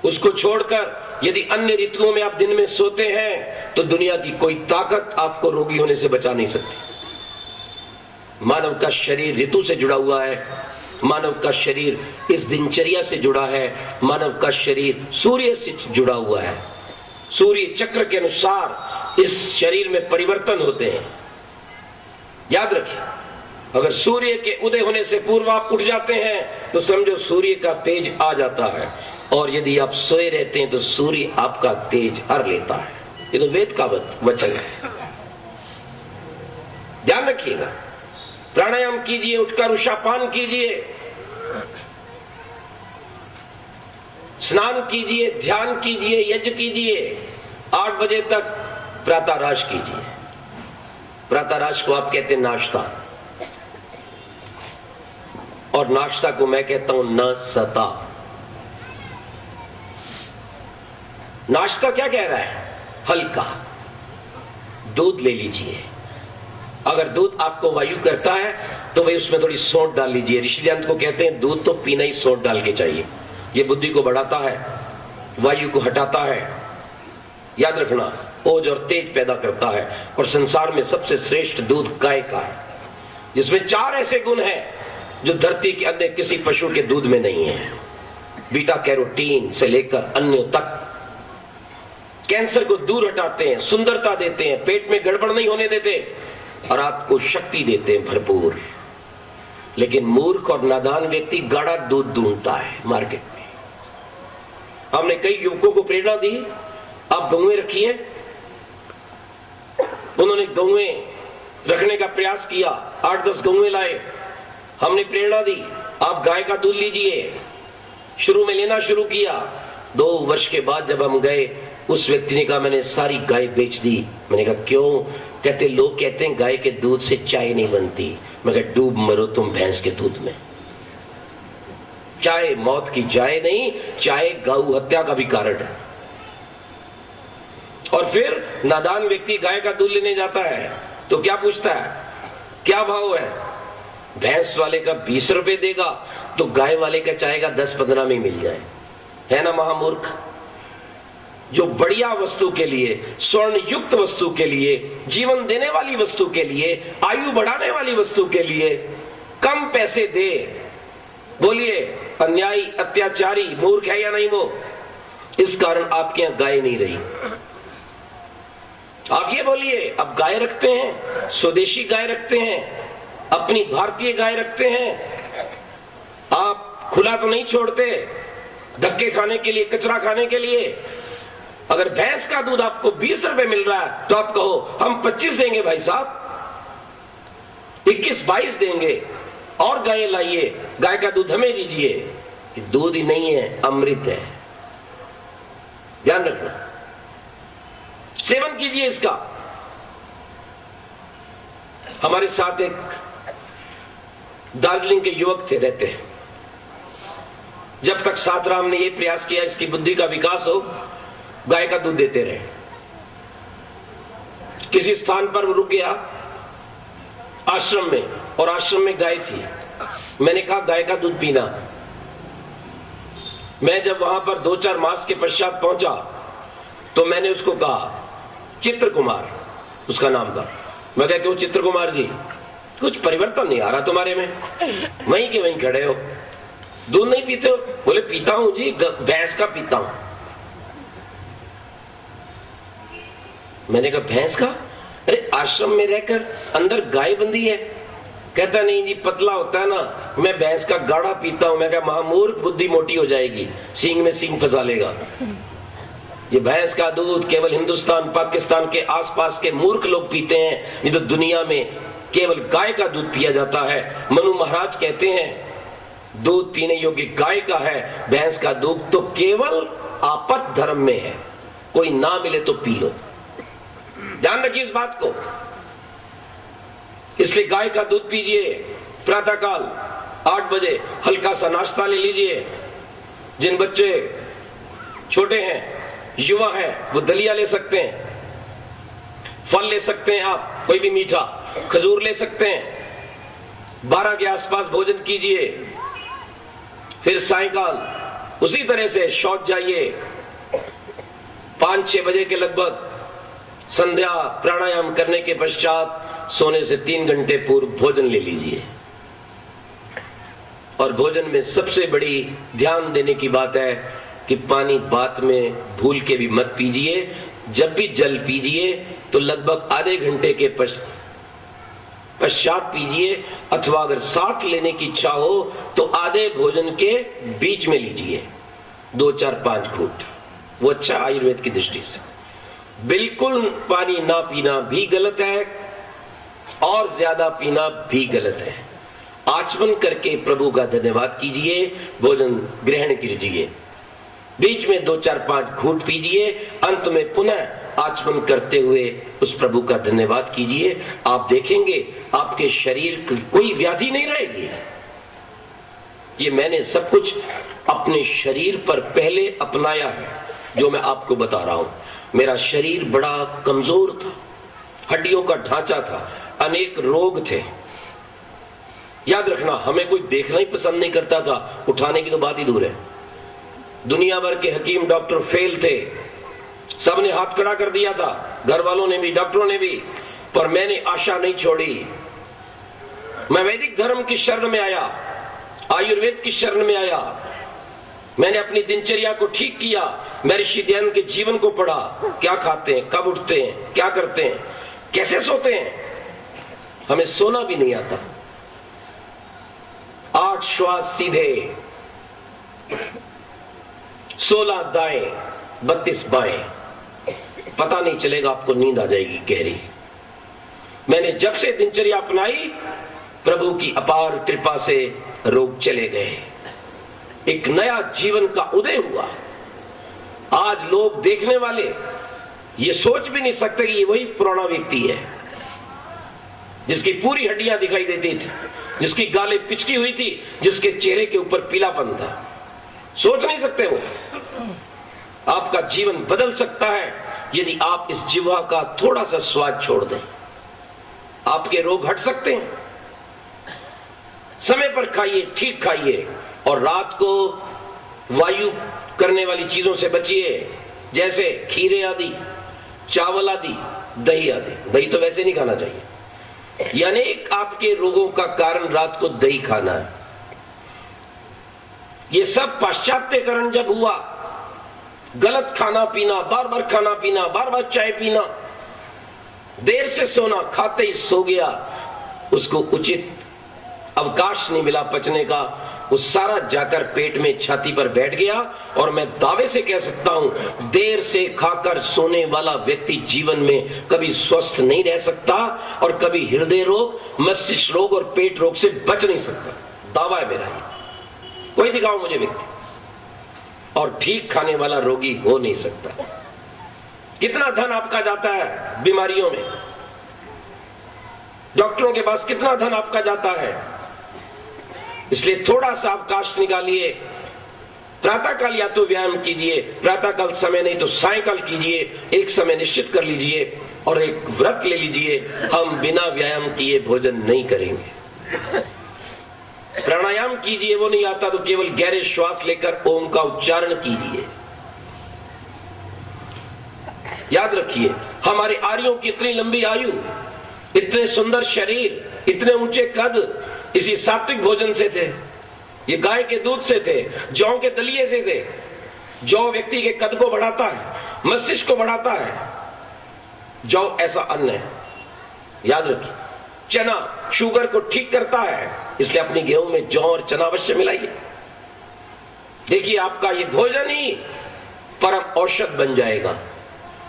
उसको छोड़कर यदि अन्य ऋतुओं में आप दिन में सोते हैं तो दुनिया की कोई ताकत आपको रोगी होने से बचा नहीं सकती। मानव का शरीर ऋतु से जुड़ा हुआ है, मानव का शरीर इस दिनचर्या से जुड़ा है, मानव का शरीर सूर्य से जुड़ा हुआ है। सूर्य चक्र के अनुसार इस शरीर में परिवर्तन होते हैं। याद रखिए, अगर सूर्य के उदय होने से पूर्व आप उठ जाते हैं तो समझो सूर्य का तेज आ जाता है, और यदि आप सोए रहते हैं तो सूर्य आपका तेज हर लेता है। ये तो वेद का वचन है, ध्यान रखिएगा। प्राणायाम कीजिए, उठकर उषापान कीजिए, स्नान कीजिए, ध्यान कीजिए, यज्ञ कीजिए। 8 बजे तक प्रातःराश कीजिए। प्रातःराश को आप कहते हैं नाश्ता, और नाश्ता को मैं कहता हूं नाश्ता। नाश्ता क्या कह रहा है? हल्का दूध ले लीजिए। अगर दूध आपको वायु करता है तो भाई उसमें थोड़ी सौंठ डाल लीजिए। ऋषिदांत को कहते हैं दूध तो पीना ही सौंठ डाल के चाहिए। ये बुद्धि को बढ़ाता है, वायु को हटाता है। याद रखना, ओज और तेज पैदा करता है। और संसार में सबसे श्रेष्ठ दूध गाय का है, जिसमें 4 ऐसे गुण हैं जो धरती के अन्य किसी पशु के दूध में नहीं है। बीटा कैरोटीन से लेकर अन्यों तक कैंसर को दूर हटाते हैं, सुंदरता देते हैं, पेट में गड़बड़ नहीं होने देते, और आपको शक्ति देते हैं भरपूर। लेकिन मूर्ख और नादान व्यक्ति गाढ़ा दूध ढूंढता है मार्केट में। हमने कई युवकों को प्रेरणा दी, आप गौएं रखिए। उन्होंने गौएं रखने का प्रयास किया, 8-10 गौएं लाए। हमने प्रेरणा दी, आप गाय का दूध लीजिए। शुरू में लेना शुरू किया। 2 वर्ष के बाद जब हम गए, उस व्यक्ति ने कहा मैंने सारी गाय बेच दी। मैंने कहा क्यों? कहते लोग कहते हैं गाय के दूध से चाय नहीं बनती। मैं कहा डूब मरो तुम भैंस के दूध में। चाय मौत की चाय नहीं, चाय गौ हत्या का भी कारण है। और फिर नादान व्यक्ति गाय का दूध लेने जाता है तो क्या पूछता है, क्या भाव है? भैंस वाले का 20 रुपए देगा तो गाय वाले का चाहेगा 10-15 में मिल जाए। है ना महामूर्ख? जो बढ़िया वस्तु के लिए, स्वर्ण युक्त वस्तु के लिए, जीवन देने वाली वस्तु के लिए, आयु बढ़ाने वाली वस्तु के लिए कम पैसे दे, बोलिए अन्यायी अत्याचारी मूर्ख है या नहीं? वो इस कारण आपके यहां गाय नहीं रही। आप ये बोलिए, अब गाय रखते हैं, स्वदेशी गाय रखते हैं, अपनी भारतीय गाय रखते हैं, आप खुला तो नहीं छोड़ते धक्के खाने के लिए, कचरा खाने के लिए। अगर भैंस का दूध आपको 20 रुपए मिल रहा है तो आप कहो हम 25 देंगे भाई साहब, 21-22 देंगे, और गाय लाइए, गाय का दूध हमें दीजिए। दूध ही नहीं है, अमृत है। ध्यान रखना, सेवन कीजिए इसका। हमारे साथ एक दार्जिलिंग के युवक थे, रहते हैं। जब तक सातराम ने यह प्रयास किया इसकी बुद्धि का विकास हो, गाय का दूध देते रहे। किसी स्थान पर रुक गया आश्रम में, और आश्रम में गाय थी। मैंने कहा गाय का दूध पीना। मैं जब वहां पर 2-4 मास के पश्चात पहुंचा तो मैंने उसको कहा, चित्र कुमार उसका नाम था। मैं कहा क्यों चित्र कुमार जी, कुछ परिवर्तन नहीं आ रहा तुम्हारे में, वहीं के वहीं खड़े हो, दूध नहीं पीते हो? बोले पीता हूं जी, भैंस का पीता हूं। मैंने कहा भैंस का? अरे आश्रम में रहकर अंदर गाय बंधी है। कहता नहीं जी, पतला होता है ना, मैं भैंस का गाढ़ा पीता हूं। मैं कहा महामूर्ख, बुद्धि मोटी हो जाएगी, सींग में सींग फंसा लेगा। ये भैंस का दूध केवल हिंदुस्तान पाकिस्तान के आसपास के मूर्ख लोग पीते हैं, नहीं तो दुनिया में केवल गाय का दूध पिया जाता है। मनु महाराज कहते हैं दूध पीने योग्य गाय का है, भैंस का दूध तो केवल आपत धर्म में है, कोई ना मिले तो पी लो। ध्यान रखिए इस बात को। इसलिए गाय का दूध पीजिए, प्रातःकाल 8 बजे हल्का सा नाश्ता ले लीजिए। जिन बच्चे छोटे हैं, युवा हैं, वो दलिया ले सकते हैं, फल ले सकते हैं, आप कोई भी मीठा खजूर ले सकते हैं। 12 के आसपास भोजन कीजिए, फिर सायंकाल उसी तरह से शौच जाइए। 5-6 बजे के लगभग संध्या प्राणायाम करने के पश्चात सोने से 3 घंटे पूर्व भोजन ले लीजिए। और भोजन में सबसे बड़ी ध्यान देने की बात है कि पानी बात में भूल के भी मत पीजिए। जब भी जल पीजिए तो लगभग आधे घंटे के पश्चात पीजिए, अथवा अगर साथ लेने की इच्छा हो तो आधे भोजन के बीच में लीजिए, 2, 4, 5 घूंट। वो अच्छा आयुर्वेद की दृष्टि से। बिल्कुल पानी ना पीना भी गलत है और ज्यादा पीना भी गलत है। आचमन करके प्रभु का धन्यवाद कीजिए, भोजन ग्रहण कीजिए, बीच में 2, 4, 5 घूंट पीजिए, अंत में पुनः आचमन करते हुए उस प्रभु का धन्यवाद कीजिए। आप देखेंगे आपके शरीर की कोई व्याधि नहीं रहेगी। ये मैंने सब कुछ अपने शरीर पर पहले अपनाया है, जो मैं आपको बता रहा हूं। मेरा शरीर बड़ा कमजोर था, हड्डियों का ढांचा था, अनेक रोग थे। याद रखना, हमें कोई देखना ही पसंद नहीं करता था, उठाने की तो बात ही दूर है। दुनिया भर के हकीम डॉक्टर फेल थे, सबने हाथ खड़ा कर दिया था, घर वालों ने भी, डॉक्टरों ने भी, पर मैंने आशा नहीं छोड़ी। मैं वैदिक धर्म की शरण में आया, आयुर्वेद की शरण में आया। मैंने अपनी दिनचर्या को ठीक किया, मैं ऋषि ध्यान के जीवन को पढ़ा, क्या खाते हैं, कब उठते हैं, क्या करते हैं, कैसे सोते हैं। हमें सोना भी नहीं आता, 8 श्वास सीधे, 16 दाएं, 32 बाएं, पता नहीं चलेगा, आपको नींद आ जाएगी गहरी। मैंने जब से दिनचर्या अपनाई, प्रभु की अपार कृपा से रोग चले गए, एक नया जीवन का उदय हुआ। आज लोग देखने वाले ये सोच भी नहीं सकते कि ये वही पुराना व्यक्ति है जिसकी पूरी हड्डियां दिखाई देती थी, जिसकी गालें पिचकी हुई थी, जिसके चेहरे के ऊपर पीलापन था। सोच नहीं सकते वो। आपका जीवन बदल सकता है यदि आप इस जिह्वा का थोड़ा सा स्वाद छोड़ दें। आपके रोग हट सकते हैं। समय पर खाइए, ठीक खाइए, और रात को वायु करने वाली चीजों से बचिए, जैसे खीरे आदि, चावल आदि, दही आदि। दही तो वैसे नहीं खाना चाहिए, यानी आपके रोगों का कारण रात को दही खाना है। ये सब पाश्चात्यकरण जब हुआ, गलत खाना पीना, बार बार खाना पीना, बार बार चाय पीना, देर से सोना, खाते ही सो गया, उसको उचित अवकाश नहीं मिला पचने का, वो सारा जाकर पेट में, छाती पर बैठ गया। और मैं दावे से कह सकता हूं, देर से खाकर सोने वाला व्यक्ति जीवन में कभी स्वस्थ नहीं रह सकता और कभी हृदय रोग, मस्तिष्क रोग और पेट रोग से बच नहीं सकता। दावा है मेरा। कोई दिखाओ मुझे व्यक्ति। और ठीक खाने वाला रोगी हो नहीं सकता। कितना धन आपका जाता है बीमारियों में, डॉक्टरों के पास कितना धन आपका जाता है। इसलिए थोड़ा सा अवकाश निकालिए। प्रातःकाल या तो व्यायाम कीजिए, प्रातःकाल समय नहीं तो सायंकाल कीजिए। एक समय निश्चित कर लीजिए और एक व्रत ले लीजिए, हम बिना व्यायाम किए भोजन नहीं करेंगे। प्राणायाम कीजिए, वो नहीं आता तो केवल गहरे श्वास लेकर ओम का उच्चारण कीजिए। याद रखिए, हमारे आर्यों की इतनी लंबी आयु, इतने सुंदर शरीर, इतने ऊंचे कद इसी सात्विक भोजन से थे। ये गाय के दूध से थे, जौ के दलिये से थे। जौ व्यक्ति के कद को बढ़ाता है, मस्तिष्क को बढ़ाता है। जौ ऐसा अन्न है याद रखिए, चना शुगर को ठीक करता है, इसलिए अपनी गेहूं में जौ और चना अवश्य मिलाइए। देखिए, आपका ये भोजन ही परम औषध बन जाएगा।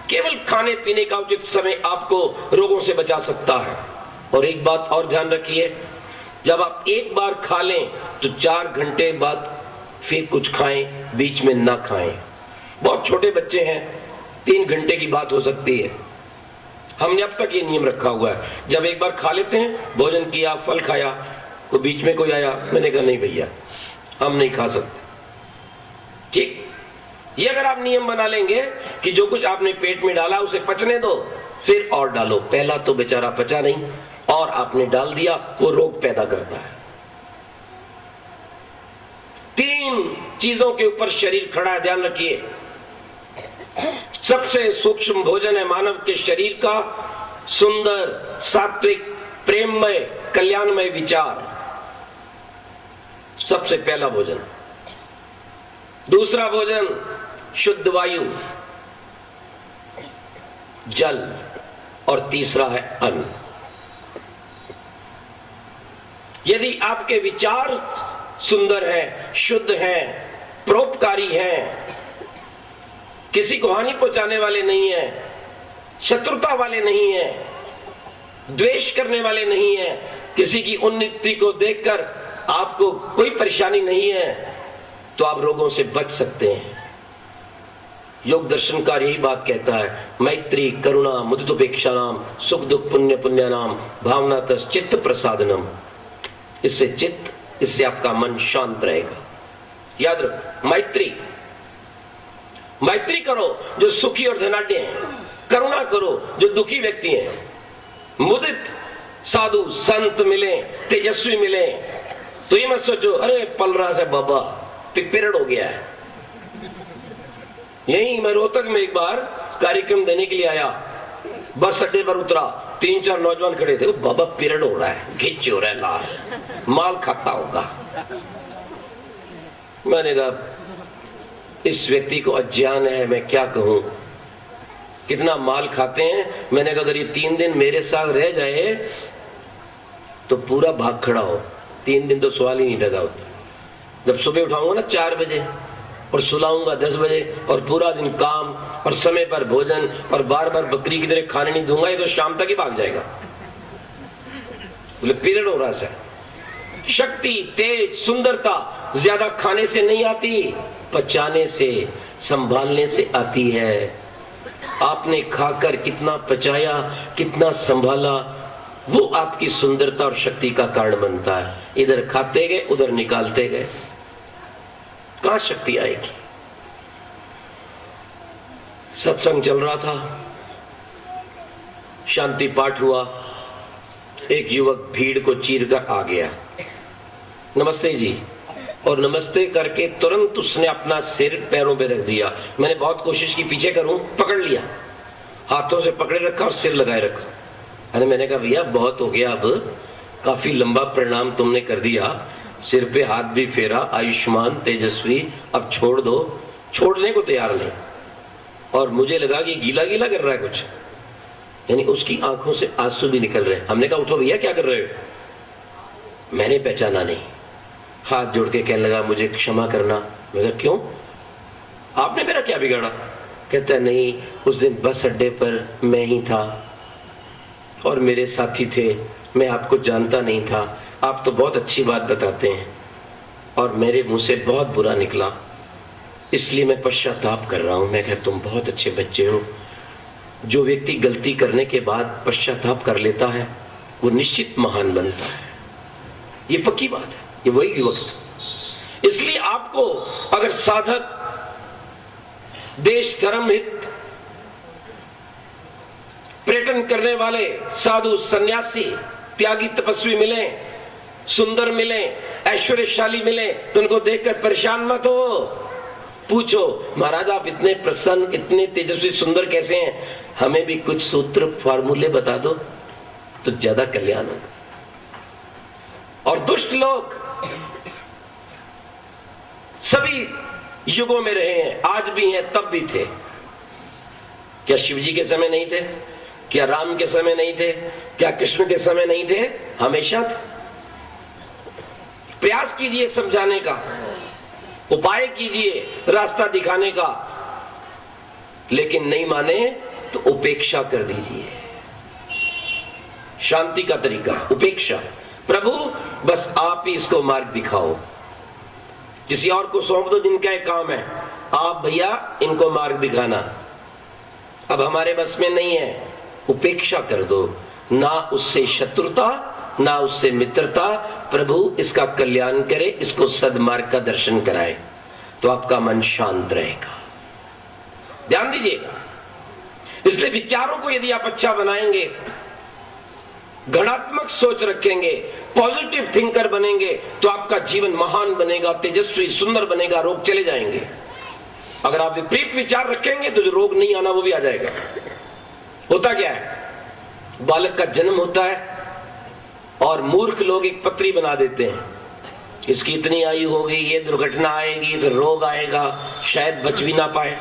केवल खाने पीने का उचित समय आपको रोगों से बचा सकता है। और एक बात और ध्यान रखिए, जब आप एक बार खा लें तो 4 घंटे बाद फिर कुछ खाएं, बीच में ना खाएं। बहुत छोटे बच्चे हैं, 3 घंटे की बात हो सकती है। हमने अब तक ये नियम रखा हुआ है, जब एक बार खा लेते हैं, भोजन किया, फल खाया, तो बीच में कोई आया, मैंने कहा नहीं भैया हम नहीं खा सकते। ठीक, ये अगर आप नियम बना लेंगे कि जो कुछ आपने पेट में डाला उसे पचने दो, फिर और डालो। पहला तो बेचारा पचा नहीं और आपने डाल दिया, वो रोग पैदा करता है। 3 चीजों के ऊपर शरीर खड़ा है, ध्यान रखिए। सबसे सूक्ष्म भोजन है मानव के शरीर का सुंदर, सात्विक, प्रेममय, कल्याणमय विचार, सबसे पहला भोजन। दूसरा भोजन शुद्ध वायु, जल, और तीसरा है अन्न। यदि आपके विचार सुंदर हैं, शुद्ध हैं, परोपकारी हैं, किसी को हानि पहुंचाने वाले नहीं हैं, शत्रुता वाले नहीं हैं, द्वेष करने वाले नहीं हैं, किसी की उन्नति को देखकर आपको कोई परेशानी नहीं है, तो आप रोगों से बच सकते हैं। योग दर्शनकार यही बात कहता है, मैत्री करुणा मुदितोपेक्षा नाम सुख दुख पुण्य पुण्य नाम भावना तस् चित्त प्रसादनम। इससे चित्त, इससे आपका मन शांत रहेगा। याद रखो, मैत्री मैत्री करो जो सुखी और धनाढ्य हैं, करुणा करो जो दुखी व्यक्ति हैं, मुदित साधु संत मिले, तेजस्वी मिले, तो ये मत सोचो अरे पल रहा है बाबा, पीरियड हो गया है। यही मैं रोहतक में एक बार कार्यक्रम देने के लिए आया, बस अड्डे पर उतरा, 3-4 नौजवान खड़े थे, बाबा पीरियड हो रहा है, घिच हो रहा है, लाल माल खाता होगा। मैंने कहा इस व्यक्ति को अज्ञान है, मैं क्या कहूं, कितना माल खाते हैं। मैंने कहा अगर ये 3 दिन मेरे साथ रह जाए तो पूरा भाग खड़ा हो। 3 दिन तो सवाल ही नहीं लगा होता। जब सुबह उठाऊंगा ना 4 बजे और सुलाऊंगा 10 बजे और पूरा दिन काम और समय पर भोजन और बार बार बकरी की तरह खाने नहीं दूंगा, ये तो शाम तक ही भाग जाएगा। बोले पीरियड हो रहा है। शक्ति, तेज, सुंदरता ज्यादा खाने से नहीं आती, पचाने से, संभालने से आती है। आपने खाकर कितना पचाया, कितना संभाला, वो आपकी सुंदरता और शक्ति का कारण बनता है। इधर खाते गए, उधर निकालते गए, कहां शक्ति आएगी। सत्संग चल रहा था, शांति पाठ हुआ, एक युवक भीड़ को चीरकर आ गया, नमस्ते जी, और नमस्ते करके तुरंत उसने अपना सिर पैरों पे रख दिया। मैंने बहुत कोशिश की पीछे करूं, पकड़ लिया, हाथों से पकड़े रखा और सिर लगाए रखा। अरे मैंने कहा भैया बहुत हो गया, अब काफी लंबा प्रणाम तुमने कर दिया, सिर पे हाथ भी फेरा, आयुष्मान तेजस्वी, अब छोड़ दो। छोड़ने को तैयार नहीं, और मुझे लगा कि गीला गीला कर रहा है कुछ, यानी उसकी आंखों से आंसू भी निकल रहे हैं। हमने कहा उठो भैया क्या कर रहे हो। मैंने पहचाना नहीं, हाथ जोड़ के कहने लगा मुझे क्षमा करना। मैं कहा क्यों, आपने मेरा क्या बिगाड़ा। कहता नहीं, उस दिन बस अड्डे पर मैं ही था और मेरे साथी थे, मैं आपको जानता नहीं था, आप तो बहुत अच्छी बात बताते हैं और मेरे मुंह से बहुत बुरा निकला, इसलिए मैं पश्चाताप कर रहा हूं। मैं कहा तुम बहुत अच्छे बच्चे हो, जो व्यक्ति गलती करने के बाद पश्चाताप कर लेता है वो निश्चित महान बनता है, ये पक्की बात है। ये वही युवक था। इसलिए आपको अगर साधक, देश धर्म हित पर्यटन करने वाले साधु सन्यासी त्यागी तपस्वी मिले, सुंदर मिले, ऐश्वर्यशाली मिले, तो उनको देखकर परेशान मत हो, पूछो महाराज आप इतने प्रसन्न, इतने तेजस्वी, सुंदर कैसे हैं, हमें भी कुछ सूत्र फार्मूले बता दो तो ज्यादा कल्याण होगा। और दुष्ट लोग सभी युगों में रहे हैं, आज भी हैं, तब भी थे। क्या शिव जी के समय नहीं थे, क्या राम के समय नहीं थे? क्या कृष्ण के समय नहीं थे? हमेशा थे। प्रयास कीजिए समझाने का, उपाय कीजिए रास्ता दिखाने का, लेकिन नहीं माने तो उपेक्षा कर दीजिए। शांति का तरीका उपेक्षा। प्रभु बस आप ही इसको मार्ग दिखाओ, किसी और को सौंप दो जिनका एक काम है, आप भैया इनको मार्ग दिखाना, अब हमारे बस में नहीं है। उपेक्षा कर दो, ना उससे शत्रुता ना उससे मित्रता। प्रभु इसका कल्याण करे, इसको सदमार्ग का दर्शन कराए, तो आपका मन शांत रहेगा। ध्यान दीजिएगा। इसलिए विचारों को यदि आप अच्छा बनाएंगे, गणात्मक सोच रखेंगे, पॉजिटिव थिंकर बनेंगे, तो आपका जीवन महान बनेगा, तेजस्वी सुंदर बनेगा, रोग चले जाएंगे। अगर आप विपरीत विचार रखेंगे तो जो रोग नहीं आना वो भी आ जाएगा। होता क्या है, बालक का जन्म होता है और मूर्ख लोग एक पत्री बना देते हैं, इसकी इतनी आयु होगी, ये दुर्घटना आएगी, फिर रोग आएगा, शायद बच भी ना पाए,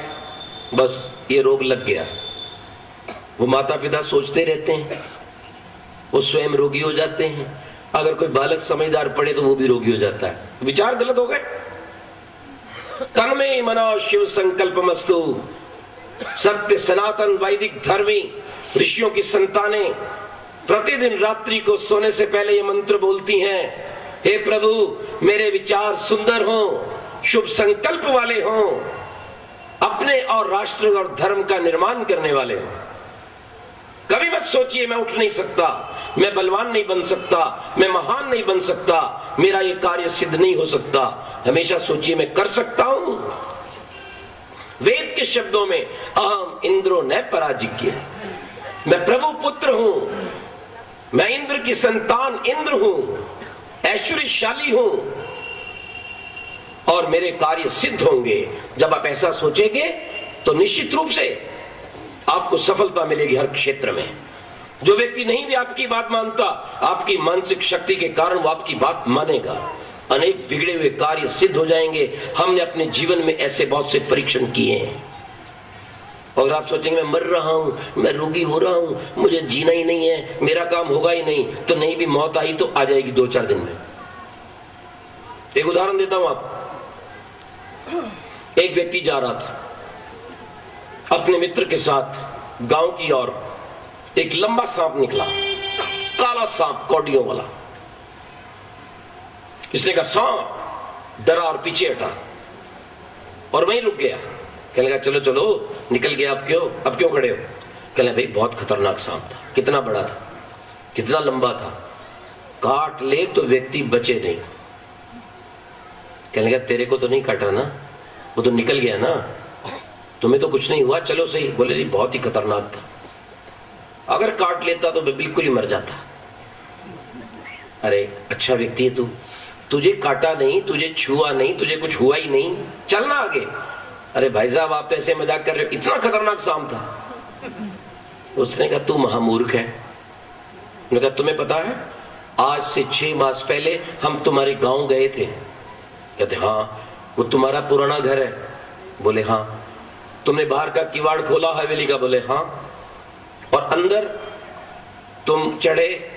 बस ये रोग लग गया। वो माता पिता सोचते रहते हैं, वो स्वयं रोगी हो जाते हैं। अगर कोई बालक समझदार पड़े तो वो भी रोगी हो जाता है। विचार गलत हो गए। तन्मे मनो शिव संकल्पमस्तु। सत्य सनातन वैदिक धर्मी ऋषियों की संतानें प्रतिदिन रात्रि को सोने से पहले ये मंत्र बोलती हैं, हे प्रभु मेरे विचार सुंदर हों, शुभ संकल्प वाले हों, अपने और राष्ट्र और धर्म का निर्माण करने वाले हों। कभी मत सोचिए मैं उठ नहीं सकता, मैं बलवान नहीं बन सकता, मैं महान नहीं बन सकता, मेरा ये कार्य सिद्ध नहीं हो सकता। हमेशा सोचिए मैं कर सकता हूं। वेद के शब्दों में अहम इंद्रो न पराजिज्ञ, मैं प्रभु पुत्र हूं, मैं इंद्र की संतान इंद्र हूं, ऐश्वर्यशाली हूं और मेरे कार्य सिद्ध होंगे। जब आप ऐसा सोचेंगे तो निश्चित रूप से आपको सफलता मिलेगी हर क्षेत्र में। जो व्यक्ति नहीं भी आपकी बात मानता, आपकी मानसिक शक्ति के कारण वो आपकी बात मानेगा। अनेक बिगड़े हुए कार्य सिद्ध हो जाएंगे। हमने अपने जीवन में ऐसे बहुत से परीक्षण किए हैं। और आप सोचेंगे मैं मर रहा हूं, मैं रोगी हो रहा हूं, मुझे जीना ही नहीं है, मेरा काम होगा ही नहीं, तो नहीं भी मौत आई तो आ जाएगी 2-4 दिन में। एक उदाहरण देता हूं आपको। एक व्यक्ति जा रहा था अपने मित्र के साथ गांव की ओर। एक लंबा सांप निकला, काला सांप, कौड़ियों वाला। इसने कहा सांप, डरा और पीछे हटा और वहीं रुक गया। कहने लगा चलो चलो, निकल गया, अब क्यों खड़े हो? कहने भाई बहुत खतरनाक सांप था। कितना बड़ा था, कितना लंबा था, काट ले तो व्यक्ति बचे नहीं। कहने लगा तेरे को तो नहीं काटा ना, वो तो निकल गया ना, तुम्हें तो कुछ नहीं हुआ, चलो सही। बोले नहीं बहुत ही खतरनाक था, अगर काट लेता तो मैं बिल्कुल ही मर जाता। अरे अच्छा व्यक्ति है तू, तुझे काटा नहीं, तुझे छुआ नहीं, तुझे कुछ हुआ ही नहीं, चलना आगे। अरे भाई साहब आप ऐसे मजाक कर रहे हो, इतना खतरनाक सांप था। उसने कहा तू महामूर्ख है। उसने कहा तुम्हें पता है आज से 6 मास पहले हम तुम्हारे गांव गए थे। कहते हाँ। वो तुम्हारा पुराना घर है? बोले हाँ। तुमने बाहर का किवाड़ खोला हवेली का? बोले हाँ। और अंदर तुम चढ़े,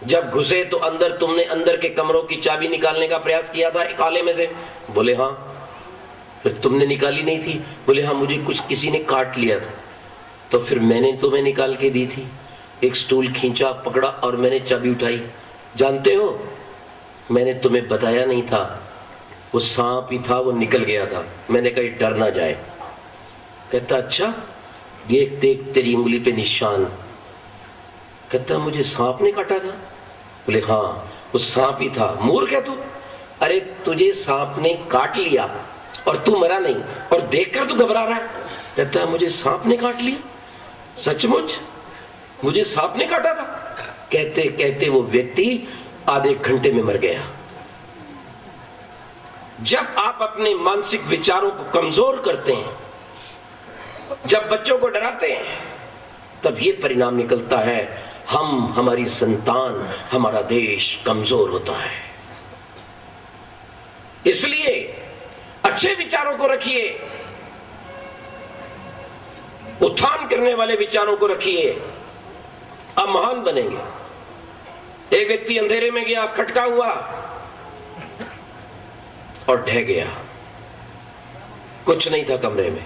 जब घुसे तो अंदर तुमने अंदर के कमरों की चाबी निकालने का प्रयास किया था एक आले में से? बोले हाँ। फिर तुमने निकाली नहीं थी? बोले हाँ, मुझे कुछ किसी ने काट लिया था, तो फिर मैंने तुम्हें निकाल के दी थी। एक स्टूल खींचा, पकड़ा और मैंने चाबी उठाई। जानते हो मैंने तुम्हें बताया नहीं था, वो सांप ही था, वो निकल गया था। मैंने कहा डर ना जाए। कहता अच्छा, देख देख तेरी उंगली पे निशान। कहता मुझे सांप ने काटा था? बोले हाँ, वो सांप ही था। मूर्ख है तू। अरे तुझे सांप ने काट लिया और तू मरा नहीं, और देखकर तू घबरा रहा है। कहता मुझे सांप ने काट लिया? सचमुच मुझे सांप ने काटा था? कहते कहते वो व्यक्ति आधे घंटे में मर गया। जब आप अपने मानसिक विचारों को कमजोर करते हैं, जब बच्चों को डराते हैं, तब ये परिणाम निकलता है, हमारी संतान, हमारा देश कमजोर होता है। इसलिए अच्छे विचारों को रखिए, उत्थान करने वाले विचारों को रखिए, आप महान बनेंगे। एक व्यक्ति अंधेरे में गया, खटका हुआ और ढह गया, कुछ नहीं था कमरे में,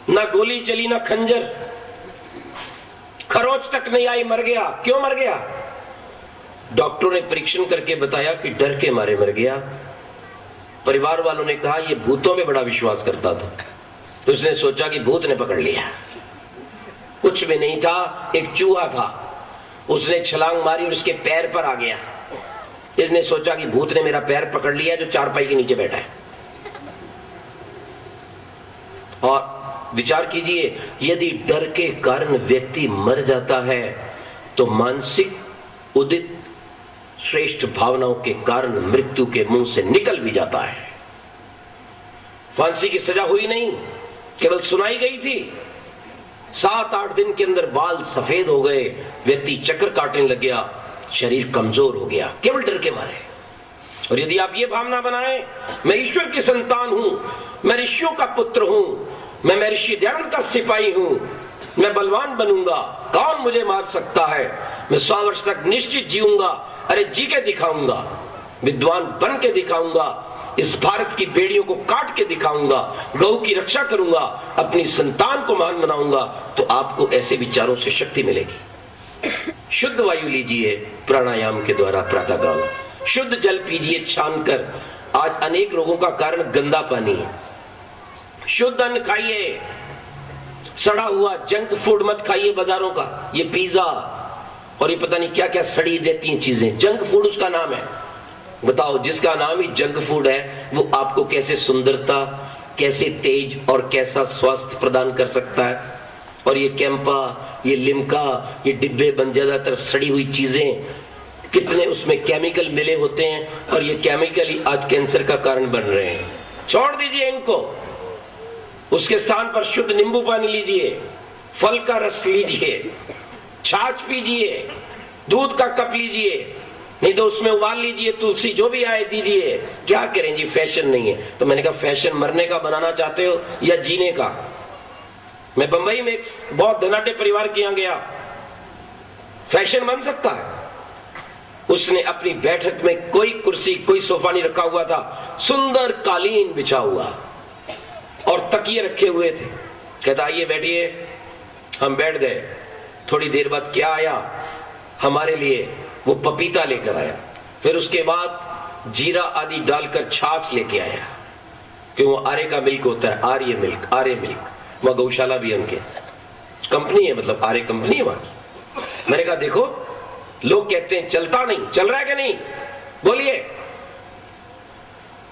ना गोली चली ना खंजर, खरोच तक नहीं आई, मर गया। क्यों मर गया? डॉक्टरों ने परीक्षण करके बताया कि डर के मारे मर गया। परिवार वालों ने कहा ये भूतों में बड़ा विश्वास करता था, तो उसने सोचा कि भूत ने पकड़ लिया। कुछ भी नहीं था, एक चूहा था, उसने छलांग मारी और उसके पैर पर आ गया। इसने सोचा कि भूत ने मेरा पैर पकड़ लिया जो चारपाई के नीचे बैठा है। और विचार कीजिए, यदि डर के कारण व्यक्ति मर जाता है तो मानसिक उदित श्रेष्ठ भावनाओं के कारण मृत्यु के मुंह से निकल भी जाता है। फांसी की सजा हुई नहीं, केवल सुनाई गई थी। 7-8 दिन के अंदर बाल सफेद हो गए, व्यक्ति चक्कर काटने लग गया, शरीर कमजोर हो गया, केवल डर के मारे। और यदि आप ये भावना बनाएं, मैं ईश्वर की संतान हूं, मैं ऋषियों का पुत्र हूं, मैं महर्षि दयानंद का सिपाही हूं, मैं बलवान बनूंगा, कौन मुझे मार सकता है, मैं 100 वर्ष तक निश्चित जीऊंगा, अरे जी के दिखाऊंगा, विद्वान बन के दिखाऊंगा, इस भारत की बेड़ियों को काट के दिखाऊंगा, गौ की रक्षा करूंगा, अपनी संतान को महान बनाऊंगा, तो आपको ऐसे विचारों से शक्ति मिलेगी। शुद्ध वायु लीजिए प्राणायाम के द्वारा प्रातःकाल, शुद्ध जल पीजिए छान कर। आज अनेक रोगों का कारण गंदा पानी है। शुद्ध अन्न खाइए, सड़ा हुआ जंक फूड मत खाइए बाजारों का, ये पिज्जा और ये पता नहीं क्या क्या सड़ी रहती हैं चीजें, जंक फूड उसका नाम है। बताओ, जिसका नाम ही जंक फूड है वो आपको कैसे सुंदरता, कैसे तेज और कैसा स्वास्थ्य प्रदान कर सकता है। और ये कैंपा, ये लिम्का, ये डिब्बे बंद ज्यादातर सड़ी हुई चीजें, कितने उसमें केमिकल मिले होते हैं, और ये केमिकल ही आज कैंसर का कारण बन रहे हैं। छोड़ दीजिए इनको, उसके स्थान पर शुद्ध नींबू पानी लीजिए, फल का रस लीजिए, छाछ पीजिए, दूध का कप लीजिए, नहीं तो उसमें उबाल लीजिए, तुलसी जो भी आए दीजिए। क्या करें जी, फैशन नहीं है। तो मैंने कहा फैशन मरने का बनाना चाहते हो या जीने का? मैं बंबई में एक बहुत धनाढ्य परिवार के यहां गया, फैशन बन सकता है। उसने अपनी बैठक में कोई कुर्सी कोई सोफा नहीं रखा हुआ था, सुंदर कालीन बिछा हुआ और तकिए रखे हुए थे। कहता आइए बैठिए, हम बैठ गए। थोड़ी देर बाद क्या आया हमारे लिए, वो पपीता लेकर आया, फिर उसके बाद जीरा आदि डालकर छाछ लेके आया, कि वो आर्य का मिल्क होता है, आर्य मिल्क, आर्य मिल्क। वह गौशाला भी उनके कंपनी है, मतलब आर्य कंपनी है वहां। मैंने कहा देखो, लोग कहते हैं चलता नहीं, चल रहा है कि नहीं, बोलिए।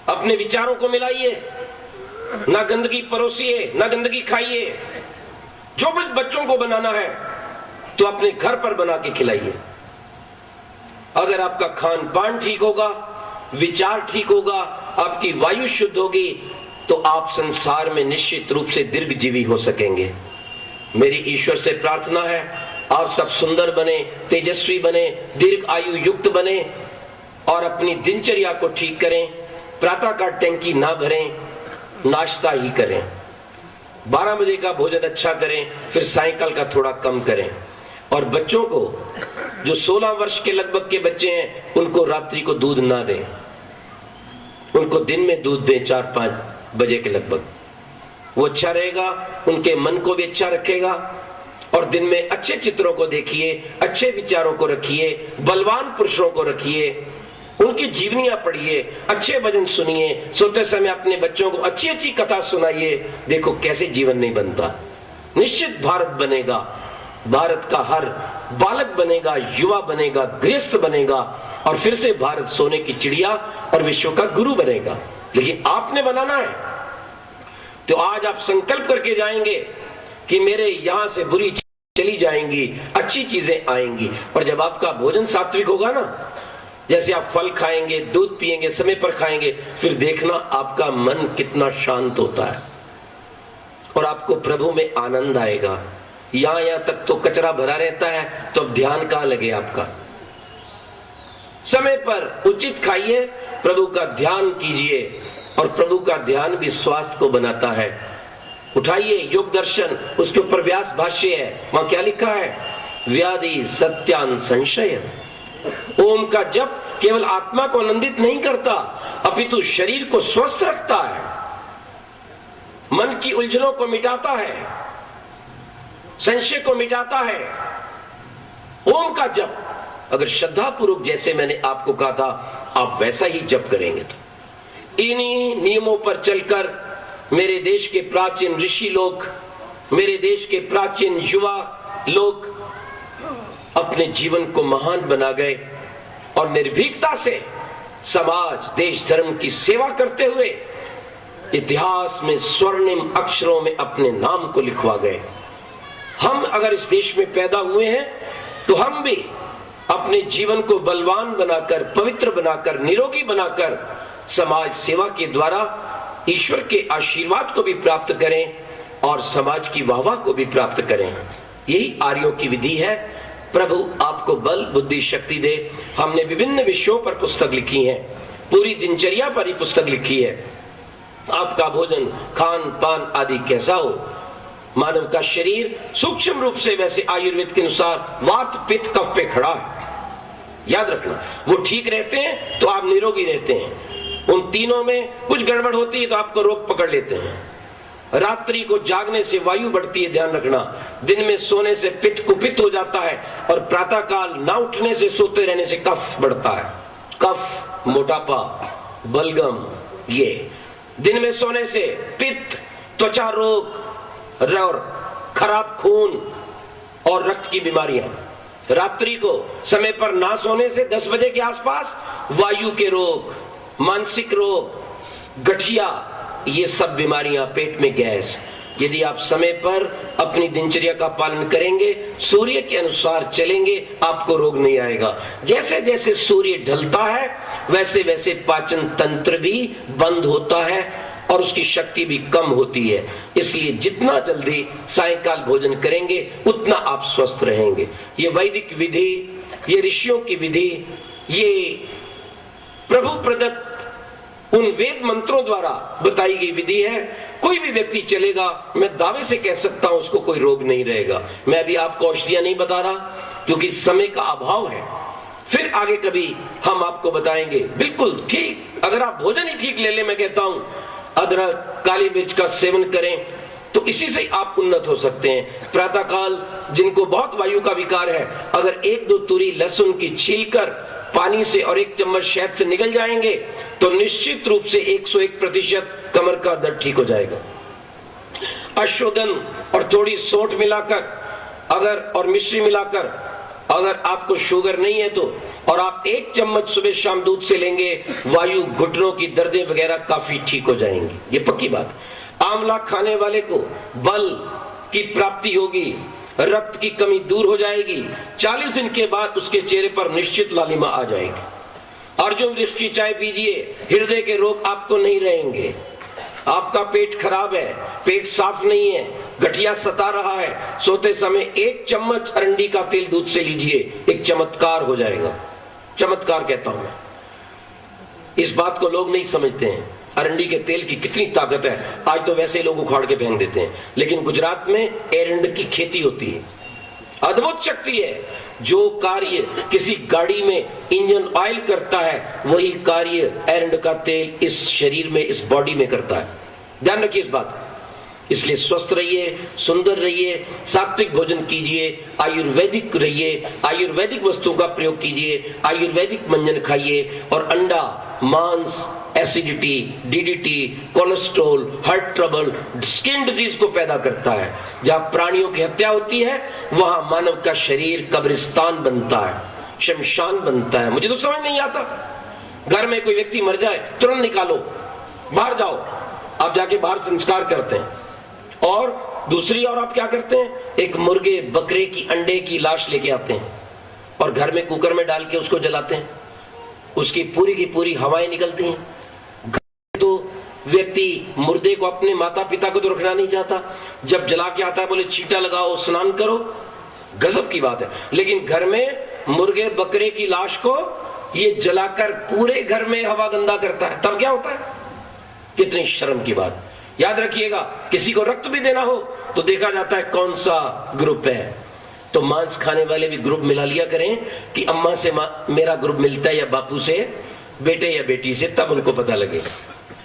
अपने विचारों को मिलाइए, ना गंदगी परोसिए, ना गंदगी खाइए। जो कुछ बच्चों को बनाना है तो अपने घर पर बना के खिलाइए। अगर आपका खान पान ठीक होगा, विचार ठीक होगा, आपकी वायु शुद्ध होगी, तो आप संसार में निश्चित रूप से दीर्घजीवी हो सकेंगे। मेरी ईश्वर से प्रार्थना है आप सब सुंदर बने, तेजस्वी बने, दीर्घ आयु युक्त बने और अपनी दिनचर्या को ठीक करें। प्रातः का टंकी ना भरें, नाश्ता ही करें। 12 बजे का भोजन अच्छा करें, फिर सायंकाल का थोड़ा कम करें। और बच्चों को, जो 16 वर्ष के लगभग के बच्चे हैं, उनको रात्रि को दूध ना दें, उनको दिन में दूध दें 4-5 बजे के लगभग। वो अच्छा रहेगा, उनके मन को भी अच्छा रखेगा। और दिन में अच्छे चित्रों को देखिए, अच्छे विचारों को रखिए, बलवान पुरुषों को रखिए, उनकी जीवनियां पढ़िए, अच्छे भजन सुनिए, सोते समय अपने बच्चों को अच्छी अच्छी कथा सुनाइए। देखो कैसे जीवन नहीं बनता। निश्चित भारत बनेगा, भारत का हर बालक बनेगा, युवा बनेगा, गृहस्थ बनेगा, और फिर से भारत सोने की चिड़िया और विश्व का गुरु बनेगा। लेकिन आपने बनाना है। तो आज आप संकल्प करके जाएंगे कि मेरे यहां से बुरी चली जाएंगी, अच्छी चीजें आएंगी। और जब आपका भोजन सात्विक होगा ना, जैसे आप फल खाएंगे, दूध पिएंगे, समय पर खाएंगे, फिर देखना आपका मन कितना शांत होता है और आपको प्रभु में आनंद आएगा। यहां तक तो कचरा भरा रहता है, तो अब ध्यान कहां लगे आपका। समय पर उचित खाइए, प्रभु का ध्यान कीजिए, और प्रभु का ध्यान भी स्वास्थ्य को बनाता है। उठाइए योग दर्शन, उसके ऊपर व्यास भाष्य है, वहां क्या लिखा है? व्याधि सत्यान संशय। ओम का जप केवल आत्मा को आनंदित नहीं करता, अपितु शरीर को स्वस्थ रखता है, मन की उलझनों को मिटाता है, संशय को मिटाता है। ओम का जप अगर श्रद्धा पूर्वक, जैसे मैंने आपको कहा था, आप वैसा ही जप करेंगे तो इन्हीं नियमों पर चलकर मेरे देश के प्राचीन ऋषि लोग, मेरे देश के प्राचीन युवा लोग अपने जीवन को महान बना गए और निर्भीकता से समाज, देश, धर्म की सेवा करते हुए इतिहास में स्वर्णिम अक्षरों में अपने नाम को लिखवा गए। हम अगर इस देश में पैदा हुए हैं तो हम भी अपने जीवन को बलवान बनाकर, पवित्र बनाकर, निरोगी बनाकर समाज सेवा के द्वारा ईश्वर के आशीर्वाद को भी प्राप्त करें और समाज की वाहवाह को भी प्राप्त करें। यही आर्यों की विधि है। प्रभु आपको बल, बुद्धि, शक्ति दे। हमने विभिन्न विषयों पर पुस्तक लिखी है, पूरी दिनचर्या पर ही पुस्तक लिखी है। आपका भोजन, खान पान आदि कैसा हो, मानव का शरीर सूक्ष्म रूप से वैसे आयुर्वेद के अनुसार वात, पित्त, कफ पे खड़ा है। याद रखना, वो ठीक रहते हैं तो आप निरोगी रहते हैं, उन तीनों में कुछ गड़बड़ होती है तो आपको रोग पकड़ लेते हैं। रात्रि को जागने से वायु बढ़ती है, ध्यान रखना। दिन में सोने से पित्त कुपित हो जाता है और प्रातः काल ना उठने से, सोते रहने से कफ बढ़ता है। कफ, मोटापा, बलगम, ये दिन में सोने से पित्त, त्वचा रोग और खराब खून और रक्त की बीमारियां। रात्रि को समय पर ना सोने से 10 बजे के आसपास वायु के रोग, मानसिक रोग, गठिया, ये सब बीमारियां, पेट में गैस। यदि आप समय पर अपनी दिनचर्या का पालन करेंगे, सूर्य के अनुसार चलेंगे, आपको रोग नहीं आएगा। जैसे जैसे सूर्य ढलता है वैसे वैसे पाचन तंत्र भी बंद होता है और उसकी शक्ति भी कम होती है। इसलिए जितना जल्दी सायंकाल भोजन करेंगे उतना आप स्वस्थ रहेंगे। ये वैदिक विधि, ये ऋषियों की विधि, ये प्रभु प्रदत्त उन वेद मंत्रों द्वारा बताई गई विधि है। कोई भी व्यक्ति चलेगा, मैं दावे से कह सकता हूं उसको कोई रोग नहीं रहेगा। मैं अभी आपको औषधियां नहीं बता रहा क्योंकि समय का अभाव है, फिर आगे कभी हम आपको बताएंगे। बिल्कुल ठीक, अगर आप भोजन ही ठीक ले ले, मैं कहता हूं अदरक, काली मिर्च का सेवन करें तो इसी से आप उन्नत हो सकते हैं। प्रातः काल जिनको बहुत वायु का विकार है, अगर 1-2 तुरी लहसुन की छीलकर पानी से और 1 चम्मच शहद से निगल जाएंगे तो निश्चित रूप से 101% कमर का दर्द ठीक हो जाएगा। अश्वगंध और थोड़ी सौंठ मिलाकर अगर और मिश्री मिलाकर अगर आपको शुगर नहीं है तो, और आप 1 चम्मच सुबह शाम दूध से लेंगे, वायु, घुटनों की दर्दें वगैरह काफी ठीक हो जाएंगी। ये पक्की बात। आंवला खाने वाले को बल की प्राप्ति होगी, रक्त की कमी दूर हो जाएगी। 40 दिन के बाद उसके चेहरे पर निश्चित लालिमा आ जाएगी। अर्जुन वृक्ष की चाय पीजिए, हृदय के रोग आपको नहीं रहेंगे। आपका पेट खराब है, पेट साफ नहीं है, गठिया सता रहा है, सोते समय 1 चम्मच अरंडी का तेल दूध से लीजिए, एक चमत्कार हो जाएगा। चमत्कार कहता हूं मैं। इस बात को लोग नहीं समझते हैं, अरंडी के तेल की कितनी ताकत है। आज तो वैसे ही लोग उखाड़ के फेंक देते हैं, लेकिन गुजरात में एरंड की खेती होती है, अद्भुत शक्ति है। जो कार्य किसी गाड़ी में इंजन ऑयल करता है, वही कार्य एरंड का तेल इस शरीर में, इस बॉडी में करता है। ध्यान रखिए इस बात। इसलिए स्वस्थ रहिए, सुंदर रहिए, सात्विक भोजन कीजिए, आयुर्वेदिक रहिए, आयुर्वेदिक वस्तुओं का प्रयोग कीजिए, आयुर्वेदिक मंजन खाइए। और अंडा, मांस acidity, DDT, cholesterol, heart trouble, skin disease को पैदा करता है। जहां प्राणियों की हत्या होती है वहां मानव का शरीर कब्रिस्तान बनता है, शमशान बनता है। मुझे तो समझ नहीं आता, घर में कोई व्यक्ति मर जाए तुरंत निकालो, बाहर जाओ। आप जाके बाहर संस्कार करते हैं। और दूसरी और आप क्या करते हैं, एक मुर्गे बकरे की अंडे की लाश लेके आते हैं और घर में कुकर में डाल के उसको जलाते हैं। उसकी पूरी की पूरी हवाएं निकलती हैं। तो व्यक्ति मुर्दे को, अपने माता पिता को तो रखना नहीं चाहता, जब जला के आता है बोले छींटा लगाओ, स्नान करो, गजब की बात है। लेकिन घर में मुर्गे बकरे की लाश को ये जलाकर पूरे घर में हवा गंदा करता है, तब क्या होता है? कितनी शर्म की बात। याद रखिएगा, किसी को रक्त भी देना हो तो देखा जाता है कौन सा ग्रुप है। तो मांस खाने वाले भी ग्रुप मिला लिया करें कि अम्मा से मेरा ग्रुप मिलता है या बापू से, बेटे या बेटी से, तब उनको पता लगेगा।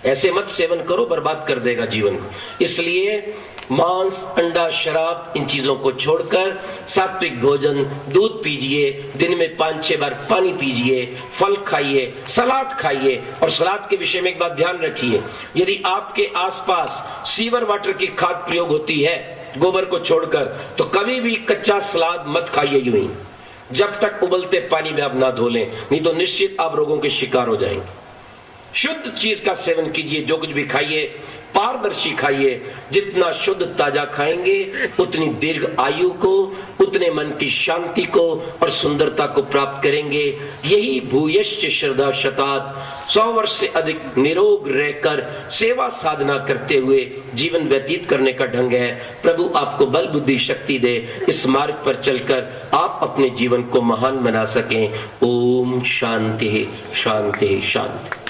ऐसे मत सेवन करो, बर्बाद कर देगा जीवन को। इसलिए मांस, अंडा, शराब, इन चीजों को छोड़कर सात्विक भोजन, दूध पीजिए, दिन में 5-6 बार पानी पीजिए, फल खाइए, सलाद खाइए। और सलाद के विषय में एक बात ध्यान रखिए, यदि आपके आसपास सीवर वाटर की खाद प्रयोग होती है गोबर को छोड़कर, तो कभी भी कच्चा सलाद मत खाइए यूं ही, जब तक उबलते पानी में आप ना धो लें, नहीं तो निश्चित आप रोगों के शिकार हो जाएंगे। शुद्ध चीज का सेवन कीजिए, जो कुछ भी खाइए पारदर्शी खाइए। जितना शुद्ध ताजा खाएंगे उतनी दीर्घ आयु को, उतने मन की शांति को और सुंदरता को प्राप्त करेंगे। यही भूयश्च श्रद्धा शतात, 100 वर्ष से अधिक निरोग रहकर सेवा साधना करते हुए जीवन व्यतीत करने का ढंग है। प्रभु आपको बल बुद्धि शक्ति दे, इस मार्ग पर चलकर आप अपने जीवन को महान बना सकें। ओम शांति शांति शांति।